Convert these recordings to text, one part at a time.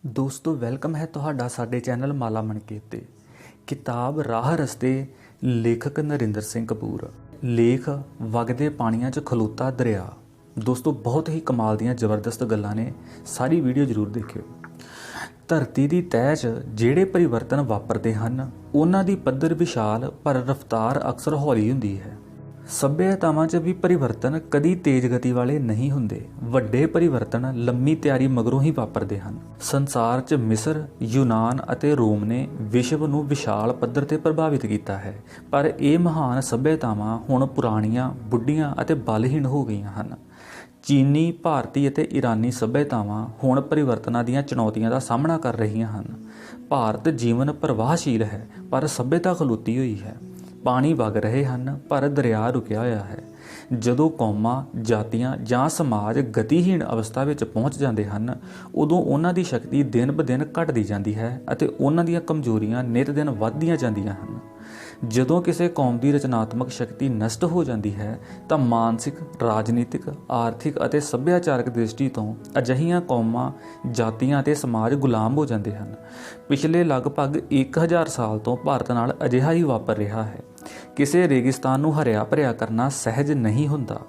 ਦੋਸਤੋ ਵੈਲਕਮ ਹੈ ਤੁਹਾਡਾ ਸਾਡੇ ਚੈਨਲ ਮਾਲਾ ਮਣਕੇਤ ਤੇ। ਕਿਤਾਬ ਰਾਹ ਰਸਤੇ, ਲੇਖਕ ਨਰਿੰਦਰ ਸਿੰਘ ਕਪੂਰ। ਲੇਖ ਵਗਦੇ ਪਾਣੀਆਂ 'ਚ ਖਲੋਤਾ ਦਰਿਆ। ਦੋਸਤੋ ਬਹੁਤ ਹੀ ਕਮਾਲ ਦੀਆਂ ਜ਼ਬਰਦਸਤ ਗੱਲਾਂ ਨੇ, ਸਾਰੀ ਵੀਡੀਓ ਜ਼ਰੂਰ ਦੇਖਿਓ। ਧਰਤੀ ਦੀ ਤਹਿ 'ਚ ਜਿਹੜੇ ਪਰਿਵਰਤਨ ਵਾਪਰਦੇ ਹਨ ਉਹਨਾਂ ਦੀ ਪੱਧਰ ਵਿਸ਼ਾਲ ਪਰ ਰਫ਼ਤਾਰ ਅਕਸਰ ਹੌਲੀ ਹੁੰਦੀ ਹੈ। ਸੱਭਿਅਤਾਵਾਂ 'ਚ ਵੀ ਪਰਿਵਰਤਨ ਕਦੀ ਤੇਜ਼ ਗਤੀ ਵਾਲੇ ਨਹੀਂ ਹੁੰਦੇ। ਵੱਡੇ ਪਰਿਵਰਤਨ ਲੰਮੀ ਤਿਆਰੀ ਮਗਰੋਂ ਹੀ ਵਾਪਰਦੇ ਹਨ। ਸੰਸਾਰ 'ਚ ਮਿਸਰ, ਯੂਨਾਨ ਅਤੇ ਰੋਮ ਨੇ ਵਿਸ਼ਵ ਨੂੰ ਵਿਸ਼ਾਲ ਪੱਧਰ ਤੇ ਪ੍ਰਭਾਵਿਤ ਕੀਤਾ ਹੈ, ਪਰ ਇਹ ਮਹਾਨ ਸੱਭਿਅਤਾਵਾਂ ਹੁਣ ਪੁਰਾਣੀਆਂ, ਬੁੱਢੀਆਂ ਅਤੇ ਬਲਹੀਣ ਹੋ ਗਈਆਂ ਹਨ। ਚੀਨੀ, ਭਾਰਤੀ ਅਤੇ ਈਰਾਨੀ ਸੱਭਿਅਤਾਵਾਂ ਹੁਣ ਪਰਿਵਰਤਨਾਂ ਦੀਆਂ ਚੁਣੌਤੀਆਂ ਦਾ ਸਾਹਮਣਾ ਕਰ ਰਹੀਆਂ ਹਨ। ਭਾਰਤ ਜੀਵਨ ਪ੍ਰਵਾਹਸ਼ੀਲ ਹੈ ਪਰ ਸੱਭਿਅਤਾ ਖਲੋਤੀ ਹੋਈ ਹੈ। ਪਾਣੀ ਵਗ ਰਹੇ ਹਨ ਪਰ ਦਰਿਆ ਰੁਕਿਆ ਹੋਇਆ ਹੈ। ਜਦੋਂ ਕੌਮਾਂ, ਜਾਤੀਆਂ ਜਾਂ ਸਮਾਜ ਗਤੀਹੀਣ ਅਵਸਥਾ ਵਿੱਚ ਪਹੁੰਚ ਜਾਂਦੇ ਹਨ, ਉਦੋਂ ਉਹਨਾਂ ਦੀ ਸ਼ਕਤੀ ਦਿਨ ਬ ਦਿਨ ਘਟਦੀ ਜਾਂਦੀ ਹੈ ਅਤੇ ਉਹਨਾਂ ਦੀਆਂ ਕਮਜ਼ੋਰੀਆਂ ਨਿਤ ਦਿਨ ਵੱਧਦੀਆਂ ਜਾਂਦੀਆਂ ਹਨ। ਜਦੋਂ ਕਿਸੇ ਕੌਮ ਦੀ ਰਚਨਾਤਮਕ ਸ਼ਕਤੀ ਨਸ਼ਟ ਹੋ ਜਾਂਦੀ ਹੈ ਤਾਂ ਮਾਨਸਿਕ, ਰਾਜਨੀਤਿਕ, ਆਰਥਿਕ ਅਤੇ ਸੱਭਿਆਚਾਰਕ ਦ੍ਰਿਸ਼ਟੀ ਤੋਂ ਅਜਿਹੀਆਂ ਕੌਮਾਂ, ਜਾਤੀਆਂ ਅਤੇ ਸਮਾਜ ਗੁਲਾਮ ਹੋ ਜਾਂਦੇ ਹਨ। ਪਿਛਲੇ ਲਗਭਗ 1000 ਸਾਲ ਤੋਂ ਭਾਰਤ ਨਾਲ ਅਜਿਹਾ ਹੀ ਵਾਪਰ ਰਿਹਾ ਹੈ। ਕਿਸੇ ਰੇਗਿਸਤਾਨ ਨੂੰ ਹਰਿਆ ਭਰਿਆ ਕਰਨਾ ਸਹਿਜ ਨਹੀਂ ਹੁੰਦਾ।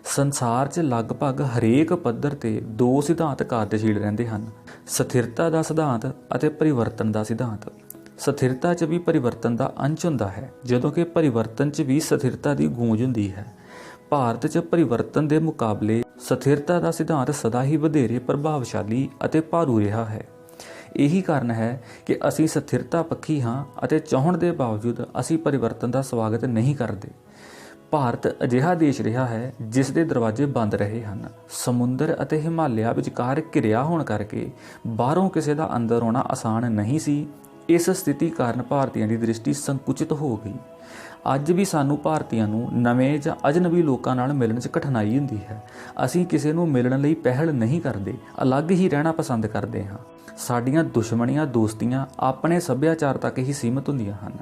ਸੰਸਾਰ 'ਚ ਲਗਭਗ ਹਰੇਕ ਪੱਧਰ ਤੇ ਦੋ ਸਿਧਾਂਤ ਕਾਰਜਸ਼ੀਲ ਰਹਿੰਦੇ ਹਨ: ਸਥਿਰਤਾ ਦਾ ਸਿਧਾਂਤ ਅਤੇ ਪਰਿਵਰਤਨ ਦਾ ਸਿਧਾਂਤ। ਸਥਿਰਤਾ 'ਚ ਵੀ ਪਰਿਵਰਤਨ ਦਾ ਅੰਸ਼ ਹੁੰਦਾ ਹੈ, ਜਦੋਂ ਕਿ ਪਰਿਵਰਤਨ 'ਚ ਵੀ ਸਥਿਰਤਾ ਦੀ ਗੂੰਜ ਹੁੰਦੀ ਹੈ। ਭਾਰਤ 'ਚ ਪਰਿਵਰਤਨ ਦੇ ਮੁਕਾਬਲੇ ਸਥਿਰਤਾ ਦਾ ਸਿਧਾਂਤ ਸਦਾ ਹੀ ਵਧੇਰੇ ਪ੍ਰਭਾਵਸ਼ਾਲੀ ਅਤੇ ਭਾਰੂ ਰਿਹਾ ਹੈ। ਇਹੀ ਕਾਰਨ ਹੈ ਕਿ ਅਸੀਂ ਸਥਿਰਤਾ ਪੱਖੀ ਹਾਂ ਅਤੇ ਚਾਹੁਣ ਦੇ ਬਾਵਜੂਦ ਅਸੀਂ ਪਰਿਵਰਤਨ ਦਾ ਸਵਾਗਤ ਨਹੀਂ ਕਰਦੇ। ਭਾਰਤ ਅਜਿਹਾ ਦੇਸ਼ ਰਿਹਾ ਹੈ ਜਿਸ ਦੇ ਦਰਵਾਜ਼ੇ ਬੰਦ ਰਹੇ ਹਨ। ਸਮੁੰਦਰ ਅਤੇ ਹਿਮਾਲਿਆ ਵਿਚਕਾਰ ਘਿਰਿਆ ਹੋਣ ਕਰਕੇ ਬਾਹਰੋਂ ਕਿਸੇ ਦਾ ਅੰਦਰ ਆਉਣਾ ਆਸਾਨ ਨਹੀਂ ਸੀ। ਇਸ ਸਥਿਤੀ ਕਾਰਨ ਭਾਰਤੀਆਂ ਦੀ ਦ੍ਰਿਸ਼ਟੀ ਸੰਕੁਚਿਤ ਹੋ ਗਈ। ਅੱਜ ਵੀ ਸਾਨੂੰ ਭਾਰਤੀਆਂ ਨੂੰ ਨਵੇਂ ਜਾਂ ਅਜਨਬੀ ਲੋਕਾਂ ਨਾਲ ਮਿਲਣ 'ਚ ਕਠਿਨਾਈ ਹੁੰਦੀ ਹੈ। ਅਸੀਂ ਕਿਸੇ ਨੂੰ ਮਿਲਣ ਲਈ ਪਹਿਲ ਨਹੀਂ ਕਰਦੇ, ਅਲੱਗ ਹੀ ਰਹਿਣਾ ਪਸੰਦ ਕਰਦੇ ਹਾਂ। ਸਾਡੀਆਂ ਦੁਸ਼ਮਣੀਆਂ, ਦੋਸਤੀਆਂ ਆਪਣੇ ਸੱਭਿਆਚਾਰ ਤੱਕ ਹੀ ਸੀਮਤ ਹੁੰਦੀਆਂ ਹਨ।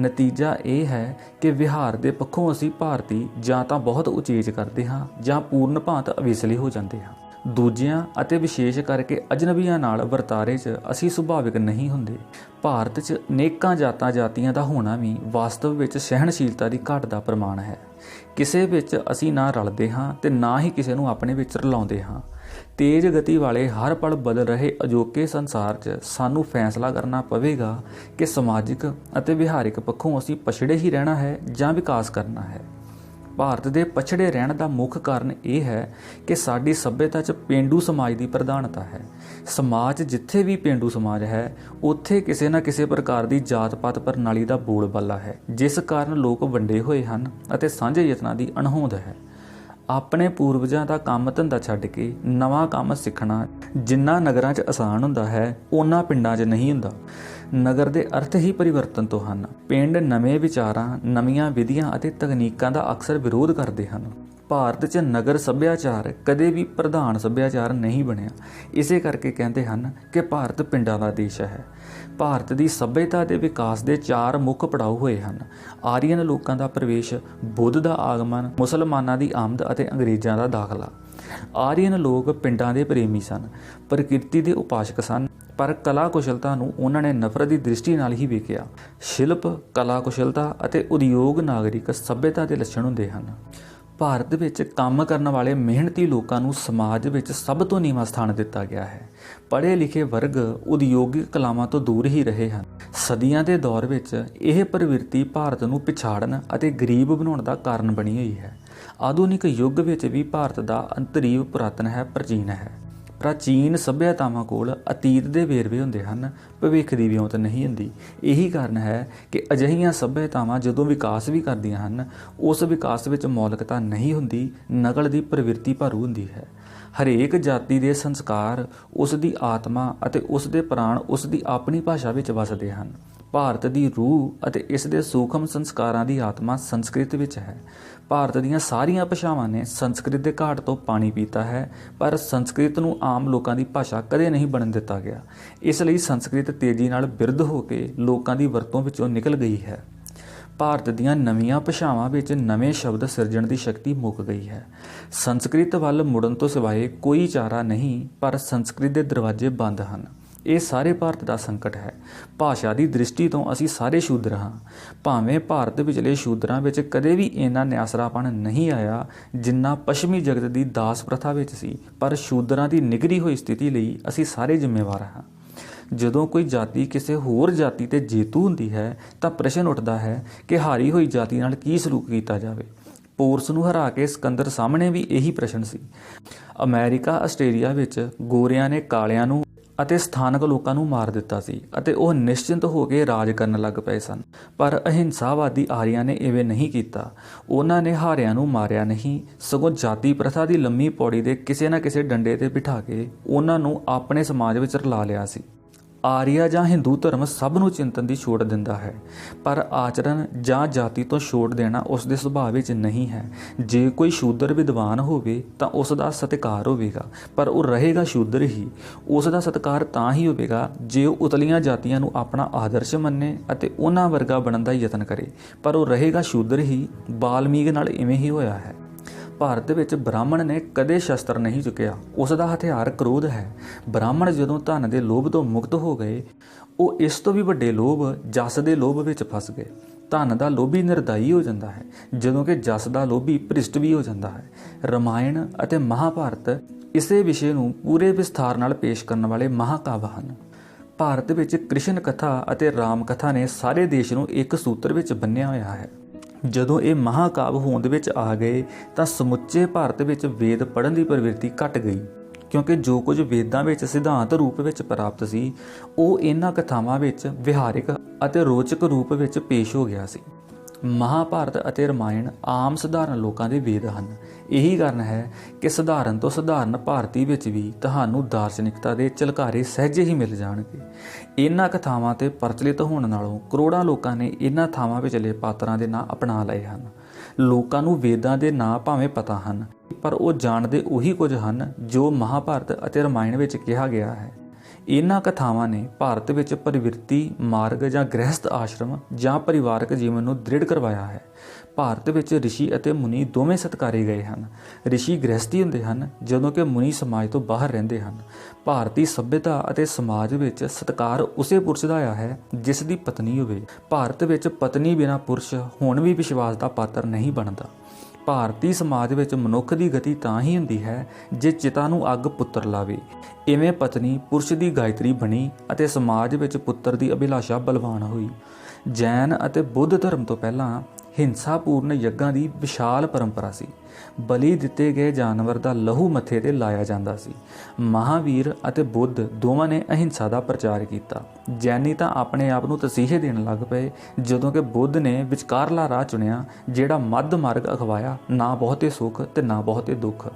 ਨਤੀਜਾ ਇਹ ਹੈ ਕਿ ਵਿਹਾਰ ਦੇ ਪੱਖੋਂ ਅਸੀਂ ਭਾਰਤੀ ਜਾਂ ਤਾਂ ਬਹੁਤ ਉਚੇਚ ਕਰਦੇ ਹਾਂ ਜਾਂ ਪੂਰਨ ਭਾਂਤ ਅਵੇਸਲੇ ਹੋ ਜਾਂਦੇ ਹਾਂ। ਦੂਜਿਆਂ ਅਤੇ ਵਿਸ਼ੇਸ਼ ਕਰਕੇ ਅਜਨਬੀਆਂ ਨਾਲ ਵਰਤਾਰੇ 'ਚ ਅਸੀਂ ਸੁਭਾਵਿਕ ਨਹੀਂ ਹੁੰਦੇ। ਭਾਰਤ 'ਚ ਅਨੇਕਾਂ ਜਾਤਾਂ ਦਾ ਹੋਣਾ ਵੀ ਵਾਸਤਵ ਵਿੱਚ ਸਹਿਣਸ਼ੀਲਤਾ ਦੀ ਘਾਟ ਦਾ ਪ੍ਰਮਾਣ ਹੈ। ਕਿਸੇ ਵਿੱਚ ਅਸੀਂ ਨਾ ਰਲਦੇ ਹਾਂ ਤੇ ਨਾ ਹੀ ਕਿਸੇ ਨੂੰ ਆਪਣੇ ਵਿੱਚ ਰਲਾਉਂਦੇ ਹਾਂ। ਤੇਜ਼ ਗਤੀ ਵਾਲੇ ਹਰ ਪਲ ਬਦਲ ਰਹੇ ਅਜੋਕੇ ਸੰਸਾਰ 'ਚ ਸਾਨੂੰ ਫੈਸਲਾ ਕਰਨਾ ਪਵੇਗਾ ਕਿ ਸਮਾਜਿਕ ਅਤੇ ਵਿਹਾਰਿਕ ਪੱਖੋਂ ਅਸੀਂ ਪਛੜੇ ਹੀ ਰਹਿਣਾ ਹੈ ਜਾਂ ਵਿਕਾਸ ਕਰਨਾ ਹੈ। ਭਾਰਤ ਦੇ ਪਛੜੇ ਰਹਿਣ ਦਾ ਮੁੱਖ ਕਾਰਨ ਇਹ ਹੈ ਕਿ ਸਾਡੀ ਸੱਭਿਅਤਾ 'ਚ ਪੇਂਡੂ ਸਮਾਜ ਦੀ ਪ੍ਰਧਾਨਤਾ ਹੈ। ਸਮਾਜ ਜਿੱਥੇ ਵੀ ਪੇਂਡੂ ਸਮਾਜ ਹੈ, ਉੱਥੇ ਕਿਸੇ ਨਾ ਕਿਸੇ ਪ੍ਰਕਾਰ ਦੀ ਜਾਤ-ਪਾਤ ਪ੍ਰਣਾਲੀ ਦਾ ਬੋਲਬਾਲਾ ਹੈ, ਜਿਸ ਕਾਰਨ ਲੋਕ ਵੰਡੇ ਹੋਏ ਹਨ ਅਤੇ ਸਾਂਝੇ ਯਤਨਾਂ ਦੀ ਅਣਹੋਂਦ ਹੈ। ਆਪਣੇ ਪੂਰਵਜਾਂ ਦਾ ਕੰਮ ਧੰਦਾ ਛੱਡ ਕੇ ਨਵਾਂ ਕੰਮ ਸਿੱਖਣਾ ਜਿੰਨਾ ਨਗਰਾਂ 'ਚ ਆਸਾਨ ਹੁੰਦਾ ਹੈ, ਓਨਾ ਪਿੰਡਾਂ 'ਚ ਨਹੀਂ ਹੁੰਦਾ। ਨਗਰ ਦੇ ਅਰਥ ਹੀ ਪਰਿਵਰਤਨ ਤੋਂ ਹਨ। ਪਿੰਡ ਨਵੇਂ ਵਿਚਾਰਾਂ, ਨਵੀਆਂ ਵਿਧੀਆਂ ਅਤੇ ਤਕਨੀਕਾਂ ਦਾ ਅਕਸਰ ਵਿਰੋਧ ਕਰਦੇ ਹਨ। ਭਾਰਤ 'ਚ ਨਗਰ ਸੱਭਿਆਚਾਰ ਕਦੇ ਵੀ ਪ੍ਰਧਾਨ ਸੱਭਿਆਚਾਰ ਨਹੀਂ ਬਣਿਆ। ਇਸੇ ਕਰਕੇ ਕਹਿੰਦੇ ਹਨ ਕਿ ਭਾਰਤ ਪਿੰਡਾਂ ਦਾ ਦੇਸ਼ ਹੈ। ਭਾਰਤ ਦੀ ਸੱਭਿਅਤਾ ਦੇ ਵਿਕਾਸ ਦੇ 4 ਮੁੱਖ ਪੜਾਅ ਹੋਏ ਹਨ: ਆਰੀਅਨ ਲੋਕਾਂ ਦਾ ਪ੍ਰਵੇਸ਼, ਬੁੱਧ ਦਾ ਆਗਮਨ, ਮੁਸਲਮਾਨਾਂ ਦੀ ਆਮਦ ਅਤੇ ਅੰਗਰੇਜ਼ਾਂ ਦਾ ਦਾਖਲਾ। ਆਰੀਅਨ ਲੋਕ ਪਿੰਡਾਂ ਦੇ ਪ੍ਰੇਮੀ ਸਨ, ਪ੍ਰਕਿਰਤੀ ਦੇ ਉਪਾਸਕ ਸਨ, ਪਰ ਕਲਾ ਕੁਸ਼ਲਤਾ ਨੂੰ ਉਹਨਾਂ ਨੇ ਨਫ਼ਰਤ ਦੀ ਦ੍ਰਿਸ਼ਟੀ ਨਾਲ ਹੀ ਵੇਖਿਆ। ਸ਼ਿਲਪ, ਕਲਾ ਕੁਸ਼ਲਤਾ ਅਤੇ ਉਦਯੋਗ ਨਾਗਰਿਕ ਸੱਭਿਅਤਾ ਦੇ ਲੱਛਣ ਹੁੰਦੇ ਹਨ। ਭਾਰਤ ਵਿੱਚ ਕੰਮ ਕਰਨ ਵਾਲੇ ਮਿਹਨਤੀ ਲੋਕਾਂ ਨੂੰ ਸਮਾਜ ਵਿੱਚ ਸਭ ਤੋਂ ਨੀਵਾਂ ਸਥਾਨ ਦਿੱਤਾ ਗਿਆ ਹੈ। ਪੜ੍ਹੇ ਲਿਖੇ ਵਰਗ ਉਦਯੋਗਿਕ ਕਲਾਵਾਂ ਤੋਂ ਦੂਰ ਹੀ ਰਹੇ ਹਨ। ਸਦੀਆਂ ਦੇ ਦੌਰ ਵਿੱਚ ਇਹ ਪ੍ਰਵਿਰਤੀ ਭਾਰਤ ਨੂੰ ਪਿਛਾੜਨ ਅਤੇ ਗਰੀਬ ਬਣਾਉਣ ਦਾ ਕਾਰਨ ਬਣੀ ਹੋਈ ਹੈ। ਆਧੁਨਿਕ ਯੁੱਗ ਵਿੱਚ ਵੀ ਭਾਰਤ ਦਾ ਅੰਤਰੀਵ ਪੁਰਾਤਨ ਹੈ, ਪ੍ਰਾਚੀਨ ਹੈ। ਪ੍ਰਾਚੀਨ ਸੱਭਿਅਤਾਵਾਂ ਕੋਲ ਅਤੀਤ ਦੇ ਵੇਰਵੇ ਹੁੰਦੇ ਹਨ, ਭਵਿੱਖ ਦੀ ਵਿਉਂਤ ਨਹੀਂ ਹੁੰਦੀ। ਇਹੀ ਕਾਰਨ ਹੈ ਕਿ ਅਜਿਹੀਆਂ ਸੱਭਿਅਤਾਵਾਂ ਜਦੋਂ ਵਿਕਾਸ ਵੀ ਕਰਦੀਆਂ ਹਨ, ਉਸ ਵਿਕਾਸ ਵਿੱਚ ਮੌਲਿਕਤਾ ਨਹੀਂ ਹੁੰਦੀ, ਨਕਲ ਦੀ ਪ੍ਰਵਿਰਤੀ ਭਾਰੂ ਹੁੰਦੀ ਹੈ। ਹਰੇਕ ਜਾਤੀ ਦੇ ਸੰਸਕਾਰ, ਉਸ ਦੀ ਆਤਮਾ ਅਤੇ ਉਸ ਦੇ ਪ੍ਰਾਣ ਉਸ ਦੀ ਆਪਣੀ ਭਾਸ਼ਾ ਵਿੱਚ ਵਸਦੇ ਹਨ। ਭਾਰਤ ਦੀ ਰੂਹ ਅਤੇ ਇਸ ਦੇ ਸੂਖਮ ਸੰਸਕਾਰਾਂ ਦੀ ਆਤਮਾ ਸੰਸਕ੍ਰਿਤ ਵਿੱਚ ਹੈ। ਭਾਰਤ ਦੀਆਂ ਸਾਰੀਆਂ ਭਾਸ਼ਾਵਾਂ ਨੇ ਸੰਸਕ੍ਰਿਤ ਦੇ ਘਾਟ ਤੋਂ ਪਾਣੀ ਪੀਤਾ ਹੈ, ਪਰ ਸੰਸਕ੍ਰਿਤ ਨੂੰ ਆਮ ਲੋਕਾਂ ਦੀ ਭਾਸ਼ਾ ਕਦੇ ਨਹੀਂ ਬਣਨ ਦਿੱਤਾ ਗਿਆ। ਇਸ ਲਈ ਸੰਸਕ੍ਰਿਤ ਤੇਜ਼ੀ ਨਾਲ ਬਿਰਧ ਹੋ ਕੇ ਲੋਕਾਂ ਦੀ ਵਰਤੋਂ ਵਿੱਚੋਂ ਨਿਕਲ ਗਈ ਹੈ। ਭਾਰਤ ਦੀਆਂ ਨਵੀਆਂ ਭਾਸ਼ਾਵਾਂ ਵਿੱਚ ਨਵੇਂ ਸ਼ਬਦ ਸਿਰਜਣ ਦੀ ਸ਼ਕਤੀ ਮੁੱਕ ਗਈ ਹੈ। ਸੰਸਕ੍ਰਿਤ ਵੱਲ ਮੁੜਨ ਤੋਂ ਸਿਵਾਏ ਕੋਈ ਚਾਰਾ ਨਹੀਂ, ਪਰ ਸੰਸਕ੍ਰਿਤ ਦੇ ਦਰਵਾਜ਼ੇ ਬੰਦ ਹਨ। ਇਹ ਸਾਰੇ ਭਾਰਤ ਦਾ ਸੰਕਟ ਹੈ। ਭਾਸ਼ਾ ਦੀ ਦ੍ਰਿਸ਼ਟੀ ਤੋਂ ਅਸੀਂ ਸਾਰੇ ਸ਼ੂਦਰ ਹਾਂ। ਭਾਵੇਂ ਭਾਰਤ ਵਿਚਲੇ ਸ਼ੂਦਰਾਂ ਵਿੱਚ ਕਦੇ ਵੀ ਇੰਨਾ ਨਿਆਸਰਾਪਣ ਨਹੀਂ ਆਇਆ ਜਿੰਨਾ ਪੱਛਮੀ ਜਗਤ ਦੀ ਦਾਸ ਪ੍ਰਥਾ ਵਿੱਚ ਸੀ, ਪਰ ਸ਼ੂਦਰਾਂ ਦੀ ਨਿਗਰੀ ਹੋਈ ਸਥਿਤੀ ਲਈ ਅਸੀਂ ਸਾਰੇ ਜ਼ਿੰਮੇਵਾਰ ਹਾਂ। ਜਦੋਂ ਕੋਈ ਜਾਤੀ ਕਿਸੇ ਹੋਰ ਜਾਤੀ ਤੇ ਜੇਤੂ ਹੁੰਦੀ ਹੈ ਤਾਂ ਪ੍ਰਸ਼ਨ ਉੱਠਦਾ ਹੈ ਕਿ ਹਾਰੀ ਹੋਈ ਜਾਤੀ ਨਾਲ ਕੀ ਸਲੂਕ ਕੀਤਾ ਜਾਵੇ। ਪੋਰਸ ਨੂੰ ਹਰਾ ਕੇ ਸਿਕੰਦਰ ਸਾਹਮਣੇ ਵੀ ਇਹੀ ਪ੍ਰਸ਼ਨ ਸੀ। ਅਮਰੀਕਾ, ਆਸਟ੍ਰੇਲੀਆ ਵਿੱਚ ਗੋਰਿਆਂ ਨੇ ਕਾਲਿਆਂ ਨੂੰ ਅਤੇ ਸਥਾਨਕ ਲੋਕਾਂ ਨੂੰ ਮਾਰ ਦਿੱਤਾ ਸੀ ਅਤੇ ਉਹ ਨਿਸ਼ਚਿੰਤ ਹੋ ਕੇ ਰਾਜ ਕਰਨ ਲੱਗ ਪਏ ਸਨ। ਪਰ ਅਹਿੰਸਾਵਾਦੀ ਆਰੀਆਂ ਨੇ ਇਵੇਂ ਨਹੀਂ ਕੀਤਾ। ਉਹਨਾਂ ਨੇ ਹਾਰਿਆਂ ਨੂੰ ਮਾਰਿਆ ਨਹੀਂ, ਸਗੋਂ ਜਾਤੀ ਪ੍ਰਥਾ ਦੀ ਲੰਮੀ ਪੌੜੀ ਦੇ ਕਿਸੇ ਨਾ ਕਿਸੇ ਡੰਡੇ ਤੇ ਬਿਠਾ ਕੇ ਉਹਨਾਂ ਨੂੰ ਆਪਣੇ ਸਮਾਜ ਵਿੱਚ ਰਲਾ ਲਿਆ ਸੀ। ਆਰੀਆ ਜਾਂ ਹਿੰਦੂ ਧਰਮ ਸਭ ਨੂੰ ਚਿੰਤਨ ਦੀ ਛੋਟ ਦਿੰਦਾ ਹੈ, ਪਰ ਆਚਰਣ ਜਾਂ ਜਾਤੀ ਤੋਂ ਛੋਟ ਦੇਣਾ ਉਸ ਦੇ ਸੁਭਾਅ ਵਿੱਚ ਨਹੀਂ ਹੈ। ਜੇ ਕੋਈ ਸ਼ੂਦਰ ਵਿਦਵਾਨ ਹੋਵੇ ਤਾਂ ਉਸ ਦਾ ਸਤਿਕਾਰ ਹੋਵੇਗਾ, ਪਰ ਉਹ ਰਹੇਗਾ ਸ਼ੂਦਰ ਹੀ। ਉਸ ਦਾ ਸਤਿਕਾਰ ਤਾਂ ਹੀ ਹੋਵੇਗਾ ਜੇ ਉਹ ਉਤਲੀਆਂ ਜਾਤੀਆਂ ਨੂੰ ਆਪਣਾ ਆਦਰਸ਼ ਮੰਨੇ ਅਤੇ ਉਹਨਾਂ ਵਰਗਾ ਬਣਨ ਦਾ ਯਤਨ ਕਰੇ, ਪਰ ਉਹ ਰਹੇਗਾ ਸ਼ੂਦਰ ਹੀ। ਬਾਲਮੀਕ ਨਾਲ ਇਵੇਂ ਹੀ ਹੋਇਆ ਹੈ। ਭਾਰਤ ਵਿੱਚ ਬ੍ਰਾਹਮਣ ਨੇ ਕਦੇ ਸ਼ਸਤਰ ਨਹੀਂ ਚੁੱਕਿਆ, ਉਸ ਦਾ ਹਥਿਆਰ ਕ੍ਰੋਧ ਹੈ। ਬ੍ਰਾਹਮਣ ਜਦੋਂ ਧਨ ਦੇ ਲੋਭ ਤੋਂ ਮੁਕਤ ਹੋ ਗਏ, ਉਹ ਇਸ ਤੋਂ ਵੀ ਵੱਡੇ ਲੋਭ, ਜਸ ਦੇ ਲੋਭ ਵਿੱਚ ਫਸ ਗਏ। ਧਨ ਦਾ ਲੋਭੀ ਨਿਰਦਈ ਹੋ ਜਾਂਦਾ ਹੈ, ਜਦੋਂ ਕਿ ਜਸ ਦਾ ਲੋਭੀ ਭ੍ਰਿਸ਼ਟ ਵੀ ਹੋ ਜਾਂਦਾ ਹੈ। ਰਾਮਾਇਣ ਅਤੇ ਮਹਾਭਾਰਤ ਇਸੇ ਵਿਸ਼ੇ ਨੂੰ ਪੂਰੇ ਵਿਸਥਾਰ ਨਾਲ ਪੇਸ਼ ਕਰਨ ਵਾਲੇ ਮਹਾਕਾਵਿ ਹਨ। ਭਾਰਤ ਵਿੱਚ ਕ੍ਰਿਸ਼ਨ ਕਥਾ ਅਤੇ ਰਾਮ ਕਥਾ ਨੇ ਸਾਰੇ ਦੇਸ਼ ਨੂੰ ਇੱਕ ਸੂਤਰ ਵਿੱਚ ਬੰਨ੍ਹਿਆ ਹੋਇਆ ਹੈ। ਜਦੋਂ ਇਹ ਮਹਾਕਾਵਿ ਹੋਂਦ ਵਿੱਚ ਆ ਗਏ ਤਾਂ ਸਮੁੱਚੇ ਭਾਰਤ ਵਿੱਚ ਵੇਦ ਪੜ੍ਹਨ ਦੀ ਪ੍ਰਵਿਰਤੀ ਘਟ ਗਈ, ਕਿਉਂਕਿ ਜੋ ਕੁਝ ਵੇਦਾਂ ਵਿੱਚ ਸਿਧਾਂਤ ਰੂਪ ਵਿੱਚ ਪ੍ਰਾਪਤ ਸੀ ਉਹ ਇਹਨਾਂ ਕਥਾਵਾਂ ਵਿੱਚ ਵਿਹਾਰਿਕ ਅਤੇ ਰੋਚਕ ਰੂਪ ਵਿੱਚ ਪੇਸ਼ ਹੋ ਗਿਆ ਸੀ। ਮਹਾਭਾਰਤ ਅਤੇ ਰਾਮਾਇਣ ਆਮ ਸਧਾਰਨ ਲੋਕਾਂ ਦੇ ਵੇਦ ਹਨ। ਇਹੀ ਕਾਰਨ ਹੈ ਕਿ ਸਧਾਰਨ ਤੋਂ ਸਧਾਰਨ ਭਾਰਤੀ ਵਿੱਚ ਵੀ ਤੁਹਾਨੂੰ ਦਾਰਸ਼ਨਿਕਤਾ ਦੇ ਝਲਕਾਰੇ ਸਹਿਜੇ ਹੀ ਮਿਲ ਜਾਣਗੇ। ਇਹਨਾਂ ਕਥਾਵਾਂ ਤੇ ਪ੍ਰਚਲਿਤ ਹੋਣ ਨਾਲੋਂ ਕਰੋੜਾਂ ਲੋਕਾਂ ਨੇ ਇਹਨਾਂ ਥਾਵਾਂ ਵਿਚਲੇ ਪਾਤਰਾਂ ਦੇ ਨਾਂ ਅਪਣਾ ਲਏ ਹਨ। ਲੋਕਾਂ ਨੂੰ ਵੇਦਾਂ ਦੇ ਨਾਂ ਭਾਵੇਂ ਪਤਾ ਹਨ, ਪਰ ਉਹ ਜਾਣਦੇ ਉਹੀ ਕੁਝ ਹਨ ਜੋ ਮਹਾਭਾਰਤ ਅਤੇ ਰਾਮਾਇਣ ਵਿੱਚ ਕਿਹਾ ਗਿਆ ਹੈ। ਇਹਨਾਂ ਕਥਾਵਾਂ ਨੇ ਭਾਰਤ ਵਿੱਚ ਪ੍ਰਵਿਰਤੀ ਮਾਰਗ ਜਾਂ ਗ੍ਰਹਿਸਥ ਆਸ਼ਰਮ ਜਾਂ ਪਰਿਵਾਰਕ ਜੀਵਨ ਨੂੰ ਦ੍ਰਿੜ ਕਰਵਾਇਆ ਹੈ। ਭਾਰਤ ਵਿੱਚ ਰਿਸ਼ੀ ਅਤੇ ਮੁਨੀ ਦੋਵੇਂ ਸਤਿਕਾਰੇ ਗਏ ਹਨ। ਰਿਸ਼ੀ ਗ੍ਰਹਿਸਥੀ ਹੁੰਦੇ ਹਨ, ਜਦੋਂ ਕਿ ਮੁਨੀ ਸਮਾਜ ਤੋਂ ਬਾਹਰ ਰਹਿੰਦੇ ਹਨ। ਭਾਰਤੀ ਸੱਭਿਅਤਾ ਅਤੇ ਸਮਾਜ ਵਿੱਚ ਸਤਿਕਾਰ ਉਸੇ ਪੁਰਸ਼ ਦਾ ਆਇਆ ਹੈ ਜਿਸ ਦੀ ਪਤਨੀ ਹੋਵੇ। ਭਾਰਤ ਵਿੱਚ ਪਤਨੀ ਬਿਨਾਂ ਪੁਰਸ਼ ਹੁਣ ਵੀ ਵਿਸ਼ਵਾਸ ਦਾ ਪਾਤਰ ਨਹੀਂ ਬਣਦਾ। ਭਾਰਤੀ ਸਮਾਜ ਵਿੱਚ ਮਨੁੱਖ ਦੀ ਗਤੀ ਤਾਂ ਹੀ ਹੁੰਦੀ ਹੈ ਜੇ ਚਿਤਾ ਨੂੰ ਅੱਗ ਪੁੱਤਰ ਲਾਵੇ। ਇਵੇਂ ਪਤਨੀ ਪੁਰਸ਼ ਦੀ ਗਾਇਤਰੀ ਬਣੀ ਅਤੇ ਸਮਾਜ ਵਿੱਚ ਪੁੱਤਰ ਦੀ ਅਭਿਲਾਸ਼ਾ ਬਲਵਾਨ ਹੋਈ। ਜੈਨ ਅਤੇ ਬੁੱਧ ਧਰਮ ਤੋਂ ਪਹਿਲਾਂ ਹਿੰਸਾਪੂਰਨ ਯੱਗਾਂ ਦੀ ਵਿਸ਼ਾਲ ਪਰੰਪਰਾ ਸੀ। ਬਲੀ ਦਿੱਤੇ ਗਏ ਜਾਨਵਰ ਦਾ ਲਹੂ ਮੱਥੇ ਤੇ ਲਾਇਆ ਜਾਂਦਾ ਸੀ। ਮਹਾਵੀਰ ਅਤੇ ਬੁੱਧ ਦੋਵਾਂ ਨੇ ਅਹਿੰਸਾ ਦਾ ਪ੍ਰਚਾਰ ਕੀਤਾ। ਜੈਨੀ ਤਾਂ ਆਪਣੇ ਆਪ ਨੂੰ ਤਸੀਹੇ ਦੇਣ ਲੱਗ ਪਏ, ਜਦੋਂ ਕਿ ਬੁੱਧ ਨੇ ਵਿਚਕਾਰਲਾ ਰਾਹ ਚੁਣਿਆ, ਜਿਹੜਾ ਮੱਧ ਮਾਰਗ ਅਖਵਾਇਆ, ਨਾ ਬਹੁਤੇ ਸੁੱਖ ਤੇ ਨਾ ਬਹੁਤੇ ਦੁੱਖ।